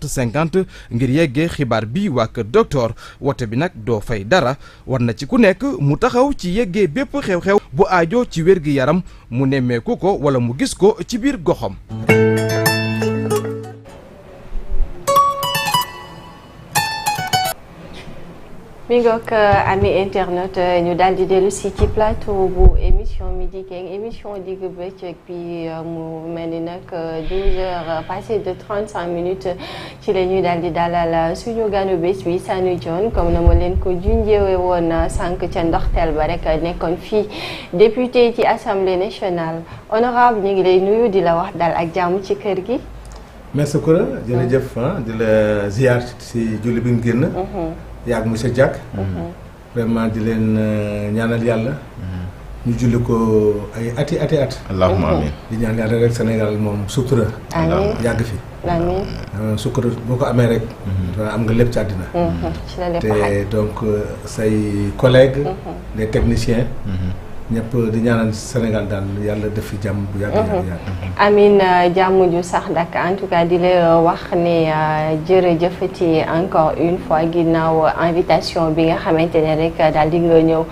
50 ngir yeggee xibaar bi waa kër docteur woote bi nag doo fay dara war na ci ku nekk mu taxaw ci yeggee bépp xew-xew bu aajo ci wér-gi-yaram mu nemmeeku ko wala mu gis ko ci biir goxam. mi ngoog ami internet ñu daal di dellu si ci plateau bu émission Midi King émission digg bëccëg bi mu mel ni nag 12 heures passées de 35 minutes ci la ñuy daal di dalal suñu ganu bés bi Sanu Dione comme na ma leen ko junjee woon sànq ca ndoxteel ba rek nekkoon fii député ci assemblée nationale honorable ñu ngi lay nuyu di la wax dal ak jàmm ci kër gi. merci Koura jërëjëf di la ziar si julli bi nga génn. yaag monsieur Diack vraiment di leen ñaanal yàlla ñu julli ko ay ati at allahumma amin di ñaan yàlla rek Sénégal moom sutura yàgg fi amiin sutura boo ko amee rek am nga lépp ci àddina te donc say collègues les techniciens ñëpp di ñaanal Sénégal daal yàlla def fi jàmm bu yàgg amiin jàmm ju sax dak en tout cas di la wax ne jërëjëfati encore une fois ginnaaw invitation bi nga xamante ne rek daal di nga ñëw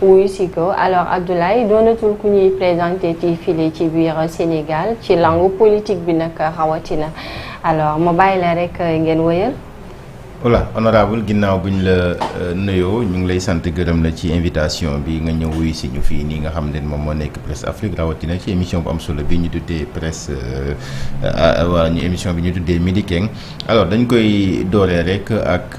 wuyu si ko alors Abdoulaye doonatul ku ñuy présenté ci file ci biir Sénégal ci langue politique bi nag rawatina alors ma bàyyi la rek ngeen wëyal. voilà honorable ginnaaw bu ñu la nuyoo ñu ngi lay sant gërëm la ci invitation bi nga ñëw wuyu si ñu fii nii nga xam ne moom moo nekk Presse Afrique rawatina ci émission bu am solo bi ñu tuddee presse wala ñu émission bi ñu tuddee Midi King alors dañ koy dooree rek ak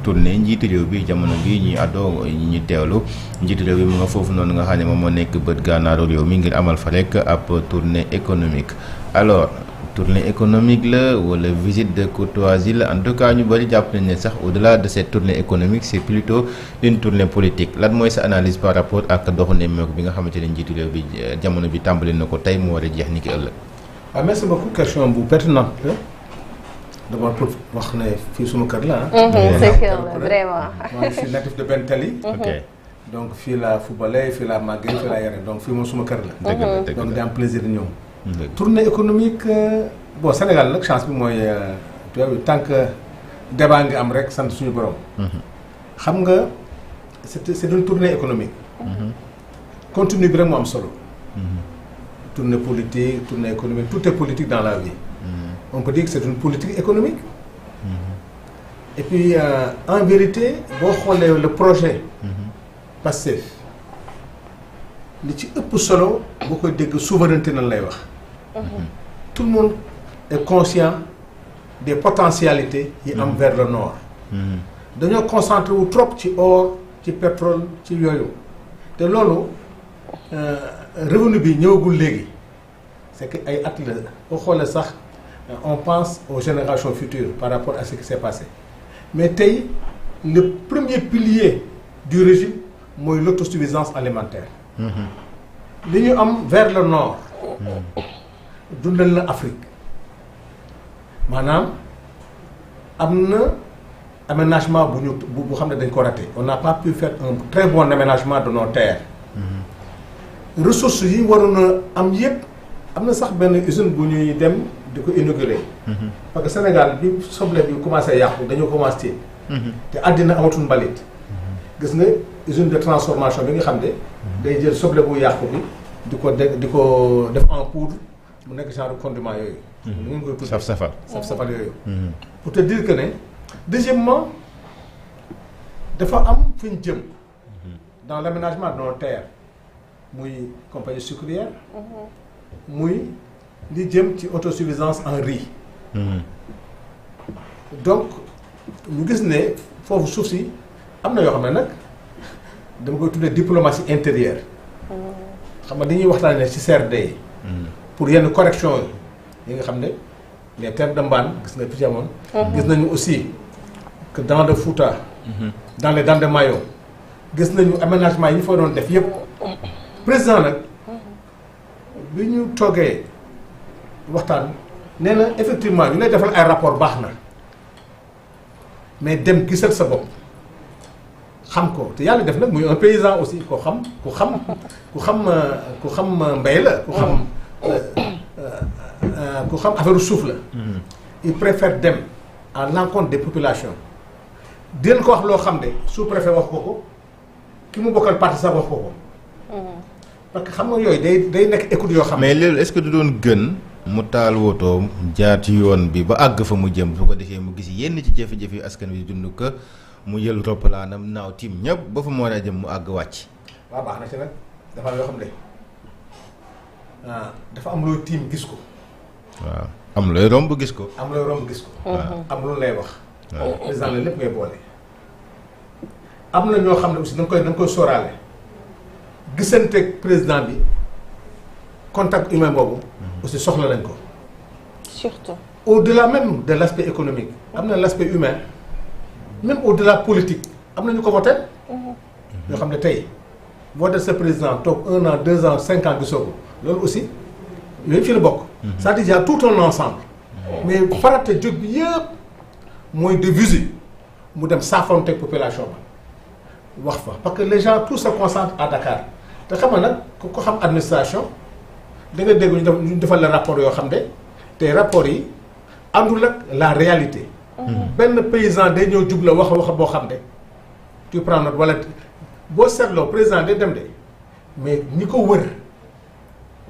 tournée njiitu réew bi jamono bi ñuy àddoo ñu teewlu njiitu réew bi mu nga foofu noonu nga xam ne moom moo nekk bët gànnaaru réew mi ngir amal fa rek ab tournée économique alors. tournée économique la wala visite de courtoisie la en tout cas ñu bëri jàpp nañ ne sax au-delà de cette tournée économique c'est plutôt une tournée politique lan mooy sa analyse par rapport ak doxu nemmeeku bi nga xamante ne njiitu réew bi jamono bi tàmbali na ko tey mu war a jeex ni ki ëllëg. waaw merci beaucoup question bu pertinente la d'abord pour wax ne fii suma kër la c'est kër la vraiment. moi je suis natif de Bentali. ok donc fii laa footballé fii laa màggee fii laa yare donc fii moom suma kër la. dëgg la donc di am plaisir ñëw. tournée économique bon Sénégal nag chance bi mooy tant que débat nga am rek sant suñu borom. xam nga c'est une tournée économique. contenu bi rek moo am solo. tournée politique tournée économique tout est politique dans la vie. On peut dire que c'est une politique économique. Et puis en vérité boo xoolee le projet. Pastef li ci ëpp solo boo koy dégg souveraineté nan lay wax. Tout le monde est conscient des potentialités yi am vers le nord. dañoo concentré wu trop ci or ci pétrole ci yooyu te loolu revenu bi ñëwagul léegi c'est que ay at la boo xoolee sax on pense aux générations futures par rapport à ce qui s'est passé mais tey le premier pilier du régime mooy l'autosuffisance alimentaire. li ñu am vers le nord. dundal na Afrique maanaam am na aménagement bu ñu bu xam ne dañ ko raté on n'a pas pu faire un très bon aménagement de nos terres. ressources yi waroon a am yëpp am na sax benn usine bu ñuy dem di ko inaugurer. parce que Sénégal bi soble bi commencé yàqu dañoo commencé. te àddina amatul mbalit. gis nga usine de transformation bi nga xam ne. day jël soble bu yàqu bi di ko def en poudre mu nekk genre condiment yooyu. nu ngeen koy tuddee saf-safal yooyu. pour te dire que ne deuxièmement dafa am fu ñu jëm. dans l'aménagement de nos terres muy compagnie sucrière. muy li jëm ci autosuffisance en riz. donc ñu gis ne foofu suuf si am na yoo xam ne nag dama koy tuddee diplomatie intérieure. xam nga dañuy waxtaanee ci CRD yi. pour yenn correction yi nga xam ne les terres de Mbane gis nga fi ci amoon. gis nañu aussi que dans le Fouta. dans les Dande Mayo gis nañu aménagement yi ñu fa doon def yëpp. président nag bi ñu toogee waxtaan nee na effectivement ñu lay defal ay rapport baax na mais dem gisal sa bopp xam ko te yàlla def nag muy un paysan aussi ku xam mbay la ku xam affaire suuf la. il préfère dem à l'encontre des populations di leen ko wax loo xam ne sous-préfet wax ko ki mu bokkal parti sax wax ko parce que xam nga yooyu day nekk écoute yoo xam ne. mais loolu est-ce que du doon gën mu taal wotoom jaar ci yoon bi ba àgg fa mu jëm su ko defee mu gis yenn ci jafe-jafe yu askan wi dund ko mu jël roppalaanam naaw tiim ñëpp ba fa mu war a jëm mu àgg wàcc. waaw baax na ci nag dafa am yoo xam ne dafa am looy tiim gis ko. waaw am looy romb gis ko. am looy romb gis ko. am loolu lay wax. waaw président la lépp ngay boole. am na ñoo xam ne aussi da nga koy sóoraale gisanteeg président bi contact humain boobu. aussi soxla nañ ko. surtout. au-delà même de l'aspect économique am na l'aspect humain même au-delà politique am na ñu ko voté. yoo xam ne tey voté sa président toog 1 an 2 ans 5 ans gisoo ko loolu aussi yooyu ci la bokk. c'est-à-dire il y a tout un ensemble. mais farata jóg bi yëpp mooy de visu mu dem saafonteeg population ba wax fa parce que les gens tous se concentrent à Dakar te xam nga nag ku ko xam administration da nga dégg ñu defal la rapport yoo xam ne te rapport yi àndul ak la réalité. benn paysan day ñëw jub la wax boo xam ne tu prends note wala boo seetloo président day dem de mais ñi ko wër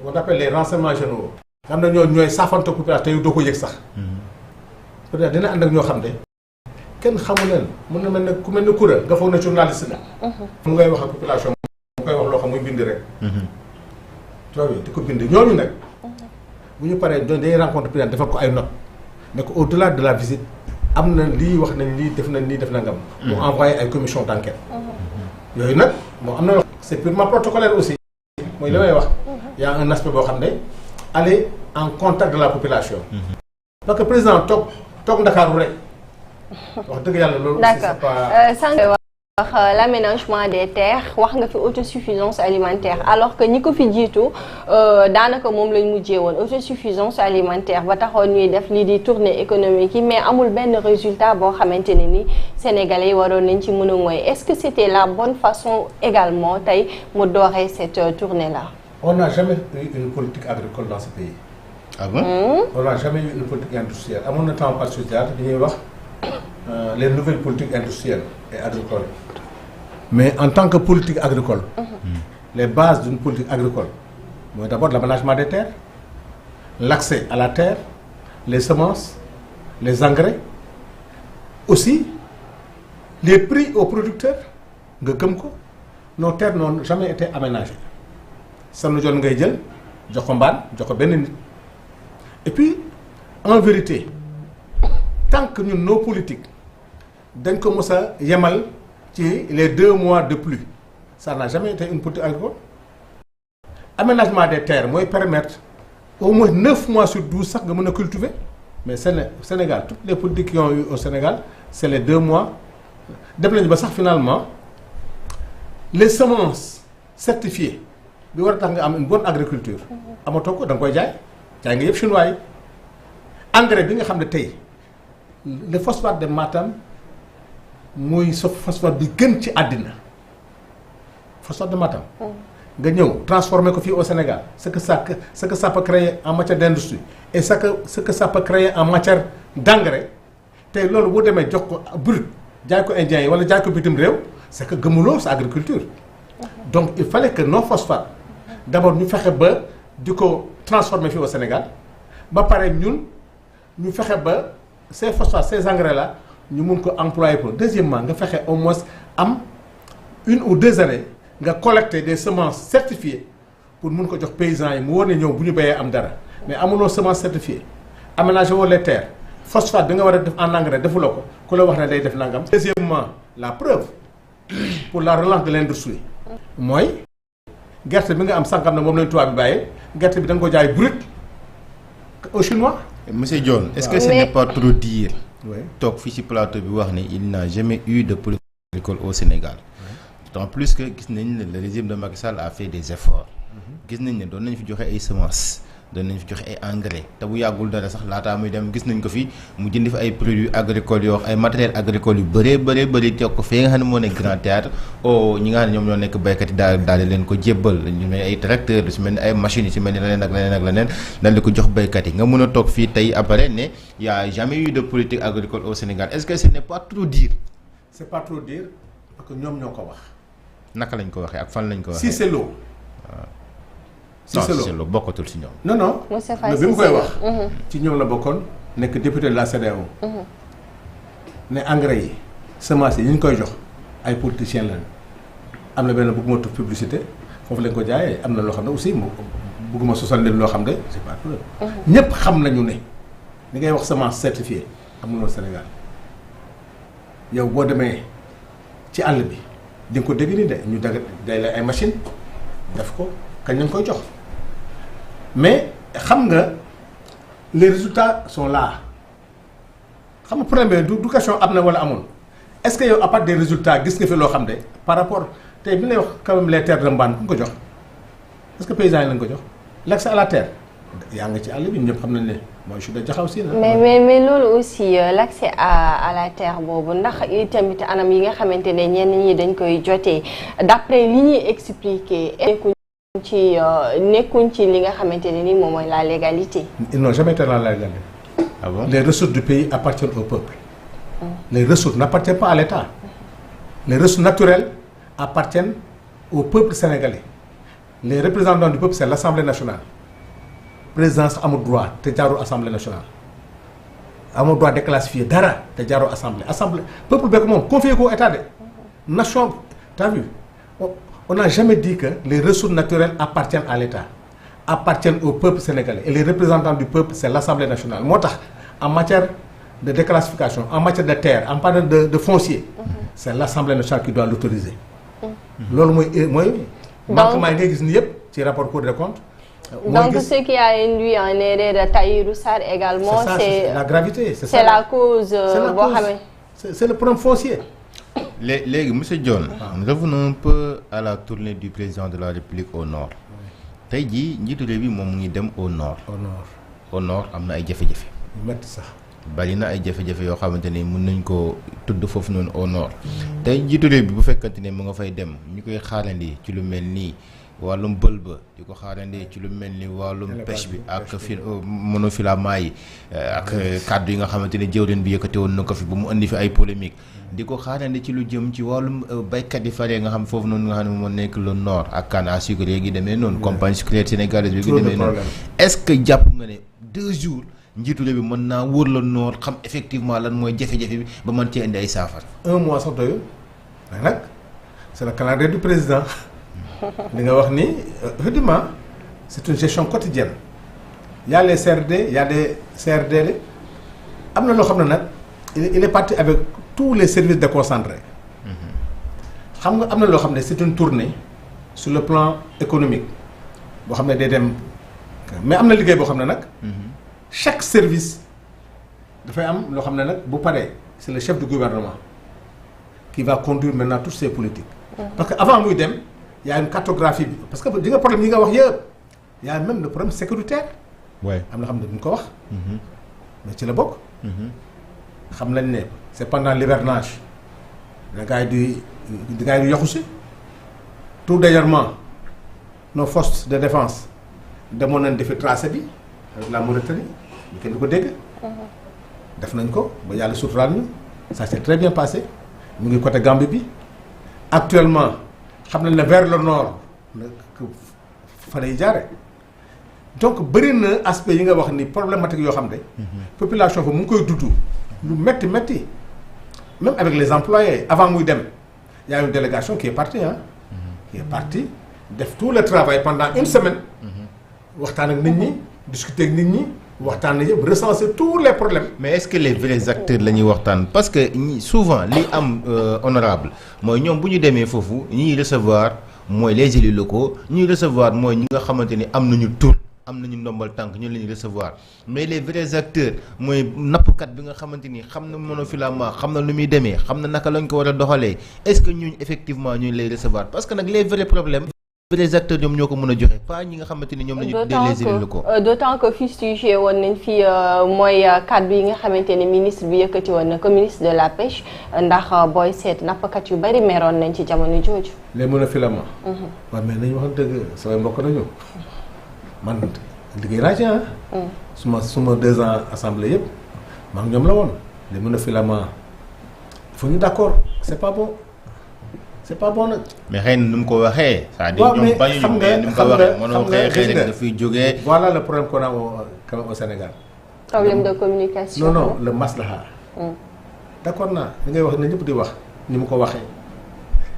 on appelle les renseignements généraux. xam na ñooy saafante population te yow doo ko yëg sax. peut-être dina ànd ak ñoo xam ne kenn xamu leen mën na mel ne ku mel ne kuréel nga foog na journaliste la. mu ngay wax ak population mu koy wax loo xam muy bind rek. coow di ko bind ñooñu nag. bu ñu paree dañuy rencontre président defal ko ay notes ne ko au-delà de la visite am na lii wax nañ lii def nañ lii def na ngam. mu envoyé ay commission d'enquête. yooyu nag moo am na yoo xam c'est purement protocolaire aussi. mooy li may wax. y a un aspect boo xam ne aller en contact de la population. parce que président toog Ndakaaru rek wax dëgg yàlla loolu. d'accord sànq wax l'aménagement des terres wax nga fi autosuffisance alimentaire alors que ñi ko fi jiitu daanaka moom lañ mujjee woon autosuffisance alimentaire ba taxoon ñuy def lii di tournée économique yi mais amul benn résultat boo xamante ne ni Sénégalais yi waroon nañ ci mën a mooy est-ce que c'était la bonne façon également tey mu dooree cette tournée là. On n'a jamais eu une politique agricole dans ce pays. Ah bon? On n'a jamais eu une politique industrielle. À mon temps, par les nouvelles politiques industrielles et agricoles. Mais en tant que politique agricole, les bases d'une politique agricole, d'abord l'aménagement des terres, l'accès à la terre, les semences, les engrais, aussi les prix aux producteurs. Nos terres n'ont jamais été aménagées. Ça nous donne ngay jël jox ko mbaan jox ko benn nit et puis en vérité tant que ñun nos politiques dañ ko mës a yemal ci les 2 mois de pluie ça n'a jamais été une politique agricole. Aménagement des terres mooy permettre au moins 9 mois sur 12 sax nga mën a cultiver mais Sénégal toutes les politiques qui ont eu au Sénégal c'est les 2 mois dem nañu ba sax finalement les semences certifiées bi war a tax nga am une bonne agriculture amatoo ko da nga koy jaay nga yëpp chinois yi engrais bi nga xam ne tey le phosphate de Matam muy phosphate bi gën ci àddina phosphate de Matam nga ñëw transformer ko fii au Sénégal ce que ça peut créer en matière d'industrie et ce que ça peut créer en matière d'engrais tey loolu boo demee jox ko brut jaay ko indien yi wala jaay ko bitim réew c'est que gëmuloo sa agriculture donc il fallait que nos phosphates d'abord ñu fexe ba di ko transformer fii au Sénégal ba pare ñun ñu fexe ba ces phosphates ces engrais là ñu mun ko employer pour deuxièmement nga fexe au moins am 1 ou 2 années nga collecter des semences certifiées pour mun ko jox paysans yi mu war ne ñëw bu ñu béyee am dara mais amuloo semence certifiée aménager woo les terres phosphate bi nga war a def en engrais defuloo ko ku la wax ne day def nangam. deuxièmement la preuve pour la relance de l'industrie mooy gerte bi nga am sànqam ne moom lañ tubaab bi bàyyee gerte bi da nga ko jaay brut au chinois. Monsieur Dione, est-ce que ce n'est pas trop dire toog fii ci plateau bi wax ne il n'a jamais eu de politique agricole au Sénégal d'autant plus que gis nañ ne le régime de Macky Sall a fait des efforts gis nañ ne doon nañ fi joxe ay semences danañ fi joxe ay engrais te bu yàggul dara sax laataa muy dem gis nañ ko fi mu jënd fi ay produits agricoles yoo ay matériels agricoles yu bëri teg ko fii nga xam ne moo nekk Grand Théâtre ñi nga xam ne ñoom ñoo nekk béykat yi daal di leen ko jébbal ñu mel ay tracteurs lu si mel ni ay machines yi si mel ni leneen ak leneen daal di ko jox béykat yi nga mën a toog fii tey après ne y a jamais eu de politique agricole au Sénégal est-ce que ce n'est pas trop dire. c'est pas trop dire parce que ñoom ñoo ko wax. naka lañ ko waxee ak fan lañ ko waxee. Cissé Lo. Cissé Lo bokkatul si ñoom. non bi mu koy wax. ci ñoom la bokkoon nekk député de la CEDEAO. ne engrais yi semences yi ñu koy jox ay politiciens lañ am na benn bëgguma tudd publicité foofu lañ ko jaayee am na loo xam ne aussi bëgguma sosal leen loo xam ne c'est pas vrai. ñëpp xam nañu ne li ngay wax semence certifiée amuloo Sénégal yow boo demee ci àll bi di nga ko dégg ni de ñu day lay ay machine def ko kañ lañ koy jox mais xam nga les résultats sont là xam nga problème bi du question am na wala amul est-ce que yow à part des résultats gis nga fi loo xam ne par rapport tey bi lay wax quand même les terres de Mbane ku ko jox est-ce que paysans yi lañ ko jox l'accès à la terre yaa nga ci àll bi ñëpp xam nañ ne mooy su dee jaxaw si na mais loolu aussi l'accès à la terre boobu ndax itamit anam yi nga xamante ne ñenn ñi dañ koy jotee d'après li ñuy expliquer nekkuñ ci li nga xamante ne ni moom mooy la légalité. ils n'ont jamais été dans la légalité. Ah bon? Les ressources du pays appartiennent au peuple. Les ressources n'appartiennent pas à l'État. Les ressources naturelles appartiennent au peuple sénégalais. Les représentants du peuple, c'est l'Assemblée nationale. Présidence amul droit te jaarul Assemblée nationale. amul droit déclassifier dara te jaarul Assemblée peuple beeg moom confié ko État de nation. T'as vu? On n'a jamais dit que les ressources naturelles appartiennent à l'État. Appartiennent au peuple sénégalais. Et les représentants du peuple, c'est l'Assemblée nationale. Moo tax en matière de déclassification, en matière de terre, en matière de foncier, c'est l'Assemblée nationale qui doit l'autoriser. loolu mooy manquement yi ngay gis ni yëpp ci rapport Cour des comptes. Donc ce qui a induit en erreur de Tahirou Sarr également, c'est la gravité. C'est la cause boo xamee. C'est le problème foncier. léegi monsieur Dione, revenons un peu à la tournée du président de la République au nord. tey jii njiitu réew bi moom mu ngi dem au nord. au nord am na ay jafe-jafe. metti sax. bari na ay jafe-jafe yoo xamante ni mën nañ ko tudd foofu noonu au nord. tey njiitu réew bi bu fekkante ne mu nga fay dem ñu koy xaarandi ci lu mel nii wàllum bël ba di ko xaarandi ci lu mel ni wàllum pêche bi ak monofilament yi ak kàddu yi nga xamante ne jëwriñ bi yëkkati woon na ko fi ba mu indi fi ay polémique di ko xaarandi ci lu jëm ci wàllum baykat yi faree nga xam foofu noonu nga xam ne moo nekk le nord ak canne à sucre gi demee noonu compagnie sucrière sénégalaise bi gi demee noonu est-ce que jàpp nga ne 2 jours njiitu réew bi mën naa wër le nord xam effectivement lan mooy jafe-jafe bi ba mën cee indi ay saafara 1 mois sax doyul mais nag c'est le calendrier du président li nga wax ni effectivement c'est une gestion quotidienne il y a les CRD il y a des CRD am na loo xam ne nag il est parti avec tous les services déconcentrés xam nga am na loo xam ne c'est une tournée sur le plan économique boo xam ne day dem mais am na liggéey boo xam ne nag chaque service dafay am loo xam ne nag bu paree c'est le chef du gouvernement qui va conduire maintenant toutes ces politiques parce que avant muy dem y a une cartographie bi parce que di nga problème yi nga wax yëpp y a même le problème sécuritaire am na xam ne duñ ko wax mais ci la bokk xam nañ ne c'est pendant l'hivernage da gars yi di yoxu si tout dernièrement nos forces de défense demoon nañ defi tracé bi avec la Mauritanie ñu kenn du ko dégg def nañ ko ba yàlla suturaal ñu ça s'est très bien passé ñu ngi côté Gambie bi actuellement xam nañ ne vers le nord fa lay jaare donc bëri na aspect yi nga wax ni problématique yoo xam ne population fa mu ngi koy dudd lu métti même avec les employés avant muy dem y a une délégation qui est partie qui est partie def tout le travail pendant 1 semaine waxtaan ak nit ñi discuter ak nit ñi waxtaan yëpp recenser tous les problèmes. mais est-ce que les vrais acteurs la ñuy waxtaan parce que souvent li am honorable mooy ñoom bu ñu demee foofu ñi ñuy recevoir mooy les élus locaux ñuy recevoir mooy ñi nga xamante ni am nañu tur am nañu ndombal tànk ñu la ñuy recevoir mais les vrais acteurs mooy nappkat bi nga xamante ni xam na monofilament xam na lu muy demee xam na naka lañ ko war a doxalee est-ce que ñooñu effectivement ñu lay recevoir parce que nag les vrais problèmes. vrais acteurs ñoom ñoo ko mën a joxe pas ñi nga xamante ni ñoom la ñu tuddee les élus locaux. d'autant que fustigé woon nañ fi mooy kàddu yi nga xamante ne ministre bi yëkkati woon na ko ministre de la pêche ndax booy seet nappkat yu bari meroon nañ ci jamono jooju. les monofilament. waaw mais nañu wax dëgg samay mbokk nañu man liggéey naa ci suma 2 ans assemblée yëpp maa ngi ñoom la woon les monofilament il faut ñu d'accord c'est pas bon. c'est pas bon nag. mais xëy na nu mu ko waxee. c'est-à-dire ñoom bañuñu mais ni mu ko waxee mënoo xëy rek dafay jógee. voilà le problème qu'on a au Sénégal. problème de communication. non le maslaha. d'accord naa li ngay wax ne ñëpp di wax ni mu ko waxee.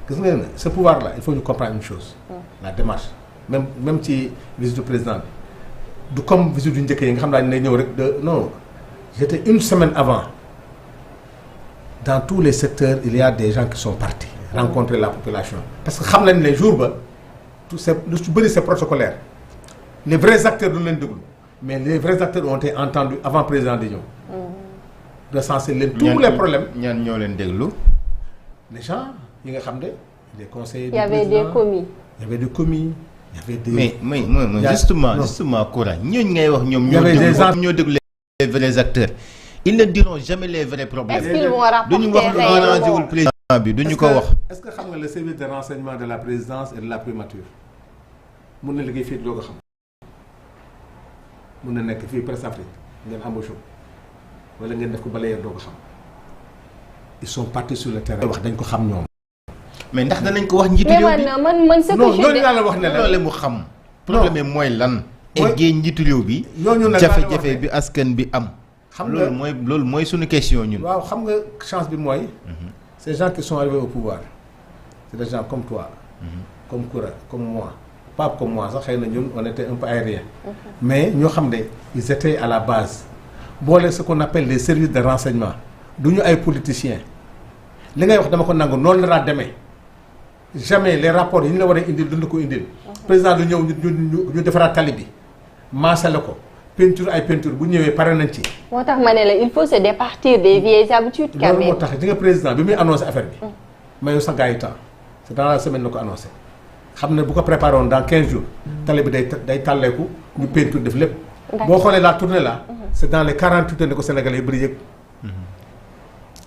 gis nga ne ce pouvoir là il faut ñu comprendre une chose. la démarche même ci visite du président bi du comme visite du njëkk yi nga xam naa ne ñëw rek de non j'étais une semaine avant dans tous les secteurs il y a des gens qui sont partis. rencontrer la population parce que xam nañ ne jour ba tout c'est lu ci bëri c'est protocolaire les vrais acteurs duñu leen déglu mais les vrais acteurs ont été entendus avant président di ñëw. recenser leen tous les problèmes. ñan ñoo leen déglu. les gens yi nga xam ne les conseillers. il y avait des commis. il y avait des commis. il y avait des mais justement Koura ñooñu ngay wax ñoom. ñoo déglu les vrais acteurs. ils ne diront jamais les vrais problèmes. est-ce qu'ils vont rapporter duñu wax lu arrangé wul président bi duñu ko wax. est-ce que xam nga le service de renseignement de la présidence et de la primature mun na liggéey fii doo ko xam mun na nekk fii Presse Afrique ngeen embauché wala ngeen def ko balayeur doo ko xam ils sont partis sur le terrain. wax dañ ko xam ñoom. mais ndax danañ ko wax njiitu réew bi man ce que non ñooñu laa la wax ne la loolu mu xam. problème mooy lan. eggee njiitu réew bi. ñooñu nag jafe-jafe bi askan bi am. xam nga loolu mooy suñu question ñun. waaw xam nga chance bi mooy. ces gens qui sont arrivés au pouvoir c'est des gens comme toi. comme Koura comme moi pas comme moi sax xëy na ñun on était un peu aérien. mais ñoo xam ne ils étaient à la base. boole ce qu'on appelle les services de renseignement du ñu ay politiciens li ngay wax dama ko nangu noonu la daa demee jamais les rapports yi ñu la war a indil dund ko indil. président du ñëw ñu defaraat tali bi maasale ko. peinture ay peinture bu ñëwee pare nañ ci. moo tax ma ne la il faut se départir des vieilles habitudes. quand même loolu moo tax di nga président bi muy annoncé affaire bi. mayu sa gars yi temps c'est dans la semaine la ko annoncé xam ne bu ko préparé woon dans 15 jours. tali bi day tàlleeku ñu peinture def lépp. boo xoolee la tournée là. c'est dans les 48 heures ne ko Sénégalais yi bëri yëg.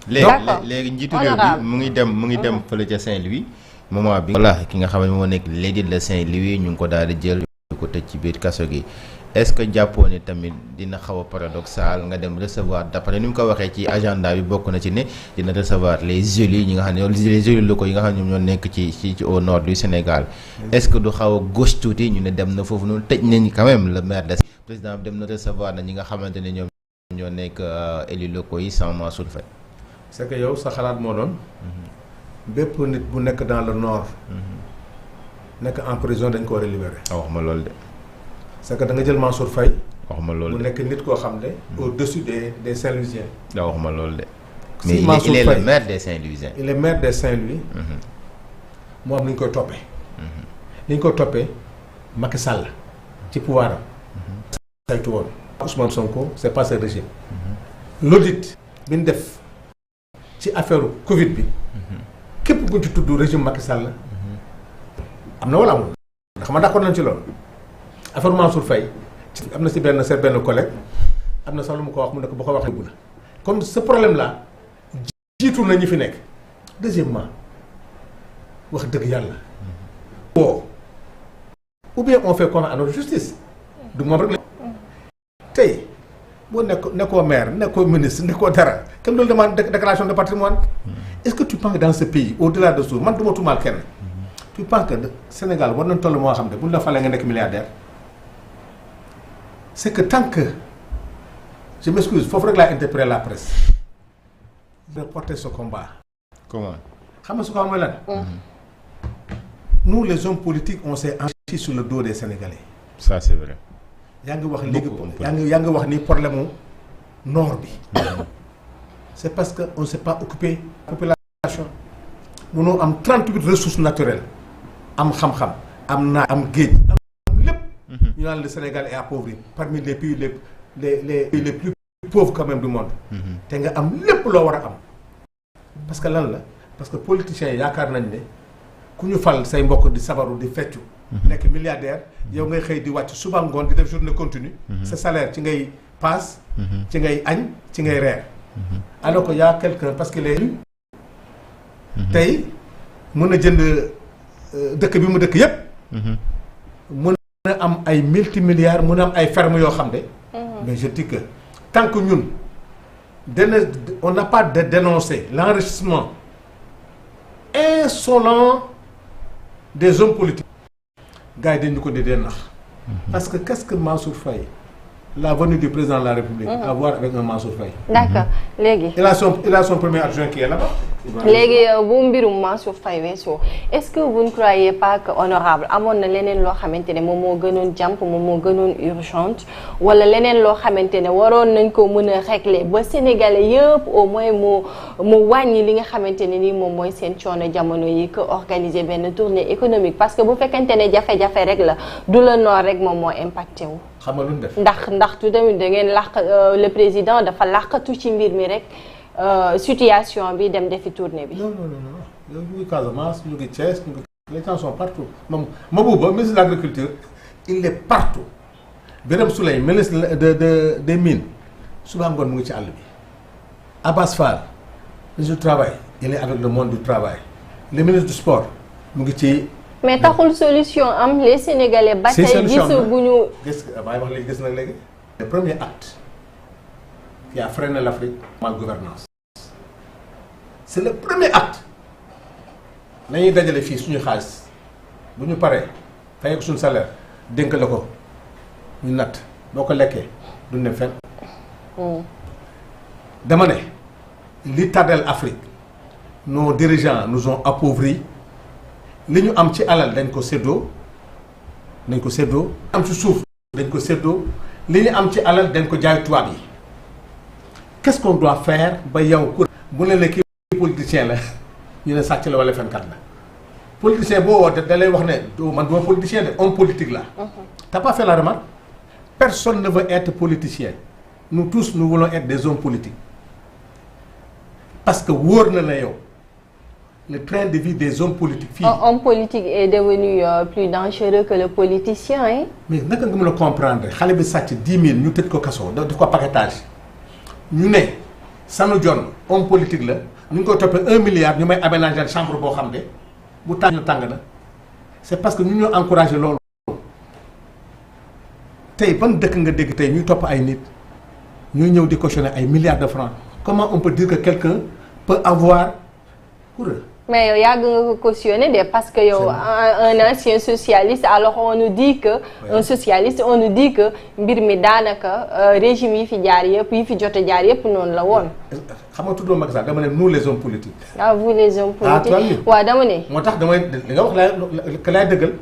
léegi njiitu réew bi mu ngi dem fële ca Saint-Louis moment bi. voilà ki nga xam ne moo nekk l'édit de Saint-Louis ñu ngi ko daal di jël ñu ko tëj ci biir kaso gi. est-ce que jàppoo ne tamit dina xaw a paradoxal nga dem recevoir d'après ni mu ko waxee ci agenda bi bokk na ci ne dina recevoir les élus ñi nga xam ne les élus locaux yi nga xam ne ñoom ñoo nekk ci au nord du Sénégal. est-ce que du xaw a gauche tuuti ñu ne dem na foofu noonu tëj nañ quand même le maire de président bi dem na recevoir na ñi nga xamante ne ñoom ñoo nekk élus locaux yi sans Mansour Faye. c'est que yow sa xalaat moo doon. bépp nit bu nekk dans le nord. nekk en prison dañ ko war a libérer. wax ma loolu de. c'est que da nga jël Mansour Faye. wax ma loolu de mu nekk nit koo xam ne. au-dessus des Saint-Louisiens. wax ma loolu de. si mais il est le maire des Saint-Louisiens. il est maire des Saint-Louis. moo am ni ñu koy toppee. ni ñu koy toppee Macky Sall ci pouvoir am. saytu woon. Ousmane Sonko c'est pas ce régime. l'audit bi ñu def ci affaire Covid bi. képp ku ci tudd régime Macky Sall. am na wala amul. ndax ma d'accord nañ ci loolu. affaire Mansour Faye am na si benn collègue am na sax lu mu ko wax mu ne ko boo ko waxee bu la comme ce problème là jiitu na ñi fi nekk. deuxièmement wax dëgg yàlla. ou bien on fait confiance à notre justice. du moom rek la. tey boo nekkoo maire nekkoo ministre nekkoo dara kenn doon demande déclaration de patrimoine. est-ce que tu penses que dans ce pays au-delà de ça man du ma tuumaal kenn. tu penses que Sénégal war nañ toll moo xam ne bu ñu la falee nga nekk milliardaire. c'est que tant que je m'excuse foofu rek laa interpréter la presse. de porter ce combat. comment. xam nga su ko mooy lan. nous les hommes politiques on s'est enrichis sur le dos des Sénégalais. ça c'est vrai. yaa ngi wax léegi yaa ngi wax ni problème mu nord bi. c'est parce que on ne s'est pas occupé population. munoo am 38 ressources naturelles am xam-xam am naa am géej. ñu naan le Sénégal est appauvri parmi les pays les plus pauvres quand même du monde. te nga am lépp loo war a am. parce que lan la parce que politiciens yi yaakaar nañ ne ku ñu fal say mbokk di sabaru di feccu nekk milliardaire yow ngay xëy di wàcc suba ngoon di def journée continue sa salaire ci ngay passe ci ngay añ ci ngay reer alors que y a quelqu'un parce que les tey mën a jënd dëkk bi mu dëkk yépp mën a am ay multimilliards mën a am ay fermes yoo xam ne mais je dis que tant que ñun on n'a pas de dénoncer l'enrichissement insolent des hommes politiques gars yi dañu ko dee nax parce que qu'est-ce que Mansour Faye la venue du président de la République à voir avec un Mansour Faye. D'accord léegi. il a son premier adjoint qui est là-bas. léegi bu mbirum Mansour Faye weesoo est-ce que vous ne croyez pas que honorable amoon na leneen loo xamante ne moom moo gënoon jàmp moom moo gënoon urgente wala leneen loo xamante ne waroon nañ ko mën a régler ba Sénégalais yëpp au moins mu wàññi li nga xamante ne nii moom mooy seen coono jamono yi que organiser benn tournée économique parce que bu fekkente ne jafe-jafe rek la du la noor rek moom moo impacté wu. xam nga lu ñu def ndax tout tamit da ngeen làq le président dafa làqatu ci mbir mi rek situation bi dem defi tournée bi. non yow ñu ngi Casamance ñu ngi Thiès ñu ngi les gens sont partout moom Mabouba ministre de l'agriculture il est partout Birame Souleye ministre des mines suba ngoon mu ngi ci àll bi Abass Fall ministre du travail il est avec le monde du travail le ministre du sport mu ngi ci. mais taxul solution am les Sénégalais ba tey gisaguñu. gis nga wax léegi gis na léegi. le premier acte qui a freiné l'Afrique mal gouvernance c'est le premier acte nañuy dajale fii suñu xaalis bu ñu paree fay ko suñu salaire dénk la ko ñu natt boo ko lekkee du ne fenn. dama ne li tardel Afrique nos dirigeants nous ont appauvris. li ñu am ci alal dañ ko séddoo am ci suuf dañ ko séddoo li ñu am ci alal dañ ko jaay tubaab yi qu'est-ce qu'on doit faire ba yow ku bu ne la kii politicien la ñu ne sàcc la wala fenkat la politicien boo woote da lay wax ne man duma politicien de homme politique la t'as pas fait la remarque personne ne veut être politicien nous tous nous voulons être des hommes politiques parce que wóor na la yow le train de vie des hommes politiques fii. Homme politique est devenu plus dangereux que le politicien hein. mais naka nga mën a comprendre xale bi sàcc 10 000 ñu tëj ko kaso def ko paquetage ñu ne Sanu Dione homme politique la ñu ngi koy toppee 1 milliard ñu may aménager chambre boo xam ne bu tàng na c'est parce que ñu ñoo encouragé loolu. tey ban dëkk nga dégg tey ñuy topp ay nit ñuy ñëw di cautionner ay milliards de francs comment on peut dire que quelqu'un peut avoir mais yow yàgg nga ko cautionner de parce que yow un ancien socialiste alors on nous dit que un socialiste on nous dit que mbir mi daanaka régime yi fi jaar yëpp yi fi jot a jaar yëpp noonu la woon. xam nga tuddoo Macky Sall dama ne nous les hommes politiques. ah vous les hommes politiques waaw dama ne. moo tax damay li nga wax laay dëggal.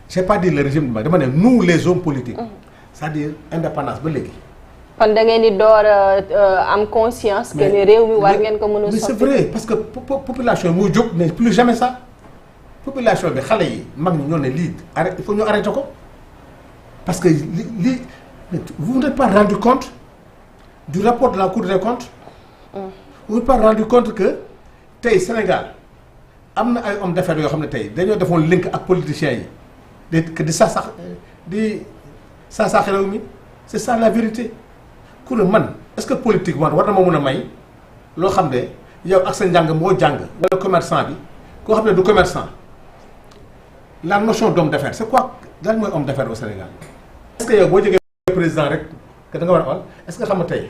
j'ai pas dit le régime de dama ne nous les hommes politiques. c'est-à-dire indépendance ba léegi. kon da ngeen di door am conscience que ne réew mi war ngeen ko mën a soppi. mais c'est vrai parce que population yi muy jóg mais plus jamais ça population bi xale yi mag ñi ñoo ne lii arrêté il faut ñu arrêté ko parce que lii vous n'êtes pas rendu compte du rapport de la Cour des comptes. vous n'êtes pas rendu compte que tey Sénégal am na ay hommes d'affaires yoo xam ne tey dañoo defoon link ak politiciens yi di saasax réew mi c'est ça la vérité. ku ne man est-ce que politique war na ma mën a may loo xam ne yow ak sa njàng moo jàng wala commerçant bi koo xam ne du commerçant la notion d'homme d'affaires c'est quoi lan mooy homme d'affaires au Sénégal est-ce que yow boo jógee président rek que da nga war a wal est-ce que xam nga tey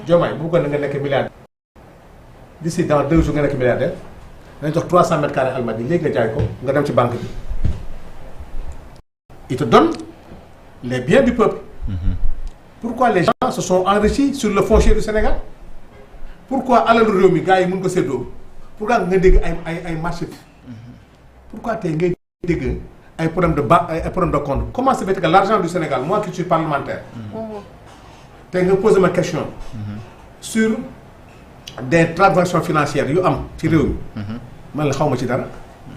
Diomaye bu bëggoon na nga nekk milliardaire d'ici dans 2 jours nga nekk milliardaire dañ jox 300 mètres carrés Almadies léegi nga jaay ko nga dem ci banque bi il te donne les biens du peuple. Pourquoi les gens se sont enrichis sur le foncier du Sénégal? Pourquoi alalu réew mi gars yi mën ko séddoo? Pourquoi nga dégg ay marché? Pourquoi tey ngay dégg ay problème de compte? Comment ça fait que l'argent du Sénégal, moi qui suis parlementaire, tey nga posé ma question sur des transactions financières yu am ci réew mi. man la xaw ma ci dara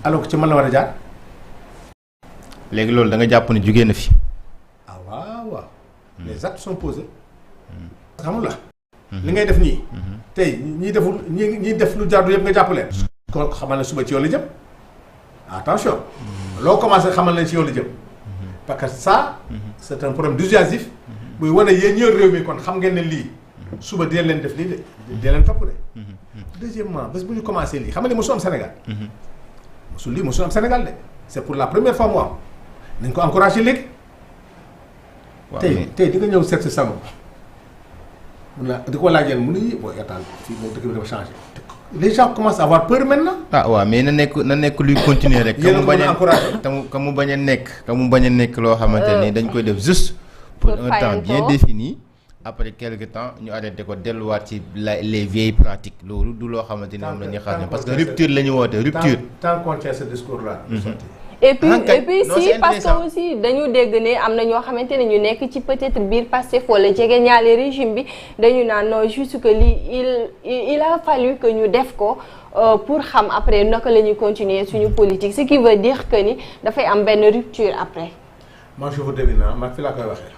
alors que ci man la war a jaar. léegi loolu da nga jàpp ne jugee na fi. ah waaw. les actes sont posés. xamul la. li ngay def nii. tey ñi def lu jaadu yëpp nga jàpp leen. kon xamal ne suba ci yow la jëm attention. loo commencé xamal nañ ci yow la jëm. parce que ça. c'est un problème dissuasif. buy wane yéen ñëw réew mi kon xam ngeen ne lii. suba dee leen def lii de dee leen topp de. deuxièmement bés bu ñu commencé lii xam nga ni mosul am Sénégal. mosul am Sénégal de c'est pour la première fois mu am nañ ko encouragé léegi. waaw tey di nga ñëw seet si Sano. mun na di ko laajee mu ni booy attendre fii moom dëkk bi dafa changé. les gens commencent à avoir peur maintenant. waaw mais na nekk luy continuer rek. yéen a mën a encouragé ka mu bañ a nekk loo xamante ni dañ koy def juste. pour un temps bien défini. après quelque temps ñu arrêté ko delluwaat ci les vieilles pratiques loolu du loo xamante ni moom la ñuy xaar parce que rupture la ñu woote rupture. tant qu'on tient ce discours là. et puis si parce que aussi dañu dégg ne am na ñoo xamante ne ñu nekk ci peut-être biir Pastef wala jege ñaale régime bi dañu naan non juste que lii il a fallu que ñu def ko pour xam après naka la ñuy continuer suñu politique ce qui veut dire que ni dafay am benn rupture après. moi je vous devine man fi laa koy waxee.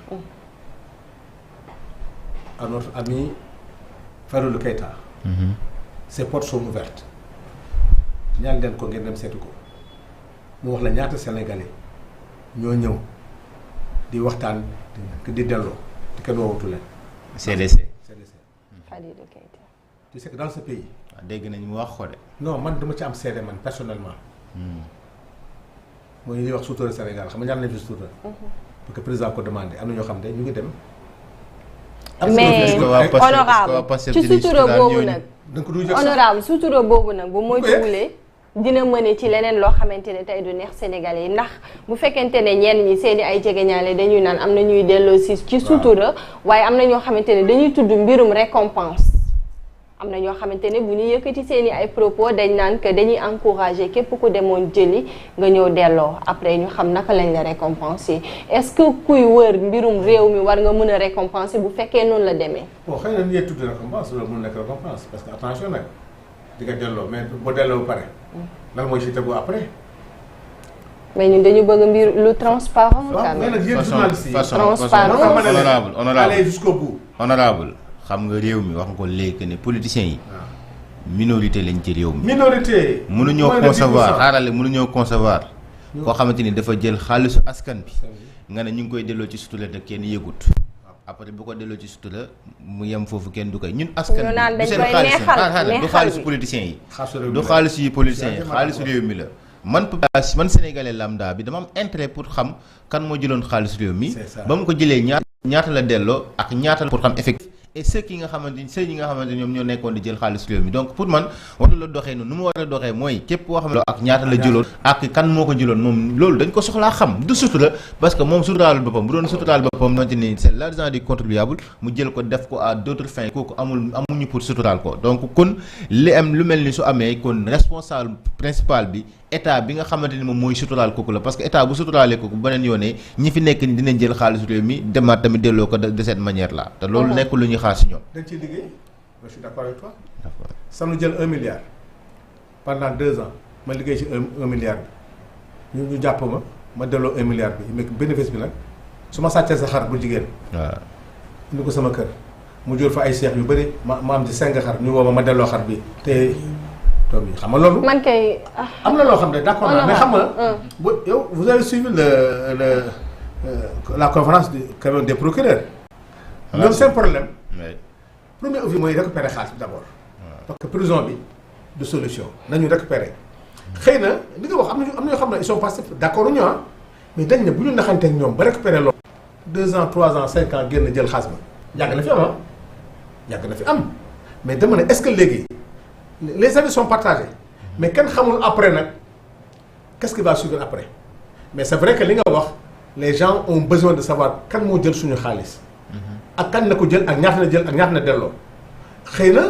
à notre ami Fadilou Keita. ses portes sont ouvertes ñaan leen ko ngeen dem seetu ko mu wax la ñaata sénégalais ñoo ñëw di waxtaan di delloo te kenn woowatu leen. CDC. Fadilou Keita. tu sais que dans ce pays. dégg nañ mu wax ko de. non man dama ci am seede man personnellement. mooy li ñuy wax sutura Sénégal xam nga ñaan nañ fi sutura. parce que président ko demandé am na ñoo xam ne ñu ngi dem. mais honorable ci sutura boobu nag. honorable sutura boobu nag bu moytuwulee dina mëne ci leneen loo xamante ne tey du neex Sénégalais yi ndax bu fekkente ne ñenn ñi seeni ay jegeñaale dañuy naan am na ñuy delloo si ci sutura waaye am na ñoo xamante ne dañuy tudd mbirum récompense am na ñoo xamante ne bu ñu yëkkati seeni ay propos dañ naan que dañuy encourager képp ku demoon jëli nga ñëw delloo après ñu xam naka lañ la récompenser est-ce que kuy wër mbirum réew mi war nga mën a récompenser bu fekkee noonu la demee. bon xëy na ni ñuy tudd récompense loolu mun nekk récompense parce que attention nag di nga delloo mais boo delloo ba pare. lan mooy si tegu après. mais ñun dañu bëgg mbir lu transparent. quand même transparent honorable aller jusqu'au bout. honorable xam nga réew mi wax nga ko léegi ne politiciens yi. minorité lañ ci réew mi. minorité. mënuñoo concevoir xaarale mënuñoo concevoir. koo xamante ni dafa jël xaalisu askan bi. nga ne ñu ngi koy delloo ci sutura te kenn yëgut. après bu ko delloo ci sutura mu yem foofu kenn du koy ñun askan bi du seen xaalis du xaalisu politiciens yi. du xaalisu yi politiciens yi xaalisu réew mi la. man sénégalais lambda bi dama am intérêt pour xam kan moo jëloon xaalisu réew mi. ba mu ko jëlee ñaata la delloo ak ñaata la pour xam effectif. et ceux yi nga xamante ni ñoom ñoo nekkoon di jël xaalis réew mi donc pour man waru la doxee noonu nu mu war a doxee mooy képp koo xam ne ak ñaata la jëloon ak kan moo ko jëloon moom loolu dañ ko soxlaa xam du sutura parce que moom suturaalul boppam bu doon suturaal boppam noonu ni c'est l'argent du contribuable mu jël ko def ko à d'autres fins kooku amuñu pour suturaal ko donc kon li am lu mel ni su amee kon responsable principal bi état bi nga xamante ni moom mooy suturaal kooku la parce que état bu suturaalee kooku beneen yoonee ñi fi nekk ni dinañ jël xaalis réew mi demaat tamit delloo ko de cette manière là te loolu nekkul lu ñuy xaar si ñoom. dañ ciy liggéey je suis d'accord avec toi. d'accord Sanu jël 1 milliard pendant 2 ans ma liggéey ci 1 milliard bi ñu jàpp ma delloo 1 milliard bi mais bénéfice bi nag su ma sàccee sa xar bu jigéen. waaw indi ko sama kër mu jur fa ay seex yu bëri ma am ci 5 xar ñu woo ma delloo xar bi te. xam nga loolu. man kay am na loo xam ne d'accord naa mais xam nga. yow vous avez suivi la conférence des procureurs. ñoom seen problème. premier objectif mooy récupérer xaalis bi d'abord. parce que prison bi du solution nañu récupérer. xëy na li nga wax am na ñoo xam ne ils sont passés d'accord ñu mais dañ ne bu ñu naxanteeg ñoom ba récupérer loolu. 2 ans 3 ans 5 ans génn jël xaalis ba yàgg na fi am yàgg na fi am mais dama ne est-ce que léegi. les avis sont partagés mais kenn xamul après nag qu'est-ce qui va suivre après mais c'est vrai que li nga wax les gens ont besoin de savoir kan moo jël suñu xaalis ak kan na ko jël ak ñaata na jël ak ñaata na delloo xëy na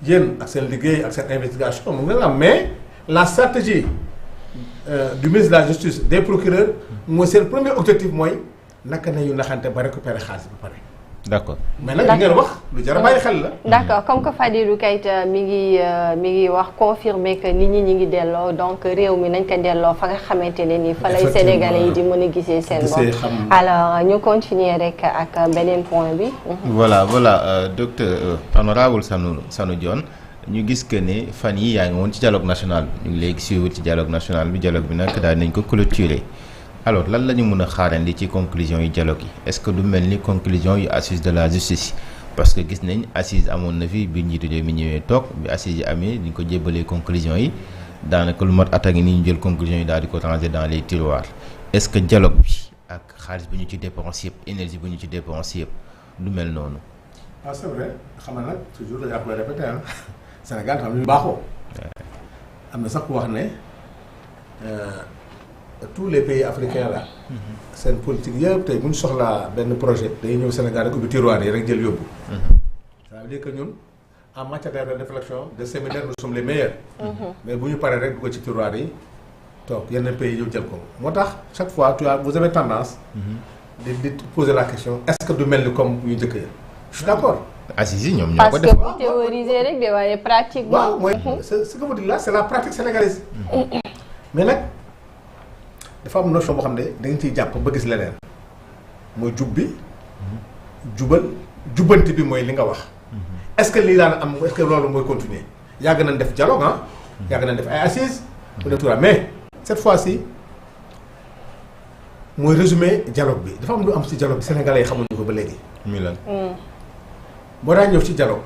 yéen ak seen liggéey ak seen investigation mu ngi am mais la stratégie du ministre de la justice des procureurs mooy seen premier objectif mooy naka nañu naxante ba récupérer xaalis ba pare. d'accord mais nag li ngeen wax lu jar a bàyyi xel la. d'accord comme que Fadilou Keita mi ngi wax confirmer que nit ñi ngi delloo donc réew mi nañ ko delloo fa nga xamante ne nii fa lay sénégalais yi di mën a gisee seen bopp. alors ñu continuer rek ak beneen point bi. voilà docteur honorable Sanu Dione ñu gis que ne fan yi yaa ngi woon ci dialogue national bi ñu ngi léegi suivre ci dialogue national bi dialogue bi nag daal nañ ko clôturer alors lan la ñu mën a xaarandi ci conclusion yi dialogue yi est-ce que du mel ni conclusion yu assise de la justice parce que gis nañ assise amoon na fi bi njiitu réew mi ñëwee toog bi assise yi amee ñu ko jébbalee conclusion yi daanaka lu mat attaque ni ñu jël conclusion yi daal di ko ranger dans les tiroirs est-ce que dialogue bi ak xaalis bu ñu ci dépense yëpp énergie bu ñu ci dépense yëpp du mel noonu. ah c'est vrai xam nga nag toujours dañu koy répété ah Sénégal dafa am lu baaxoo. am na sax ku wax ne tous les pays africains là. seen politique yëpp tey bu ñu soxlaa benn projet day ñëw Sénégal rek ubbi tiroir yi rek jël yóbbu. ça veut dire que ñun en matière de réflexion de séminaire nous sommes les meilleurs. mais bu ñu paree rek dugg ci tiroir yi toog yenn pays yow jël ko moo tax chaque fois vous avez tendance. di poser la question est-ce que du mel ni comme yu njëkk ya je suis d'accord. assises yi ñoom ñoo ko def. parce que théoriser rek de waaye pratiquement. waaw mooy ce que vous dites là c'est la pratique sénégalaise. mais nag dafa am notion boo xam ne da nga ciy jàpp ba gis leneen mooy jub bi jubal jubbanti bi mooy li nga wax. est-ce que lii daan am est-ce que loolu mooy continuer yàgg nañ def dialogue ah. yàgg nañ def ay assises. mais cette fois-ci mooy résumé dialogue bi dafa am lu am ci dialogue bi sénégalais yi xamuñu ko ba léegi. muy lan. boo daan ñëw ci dialogue.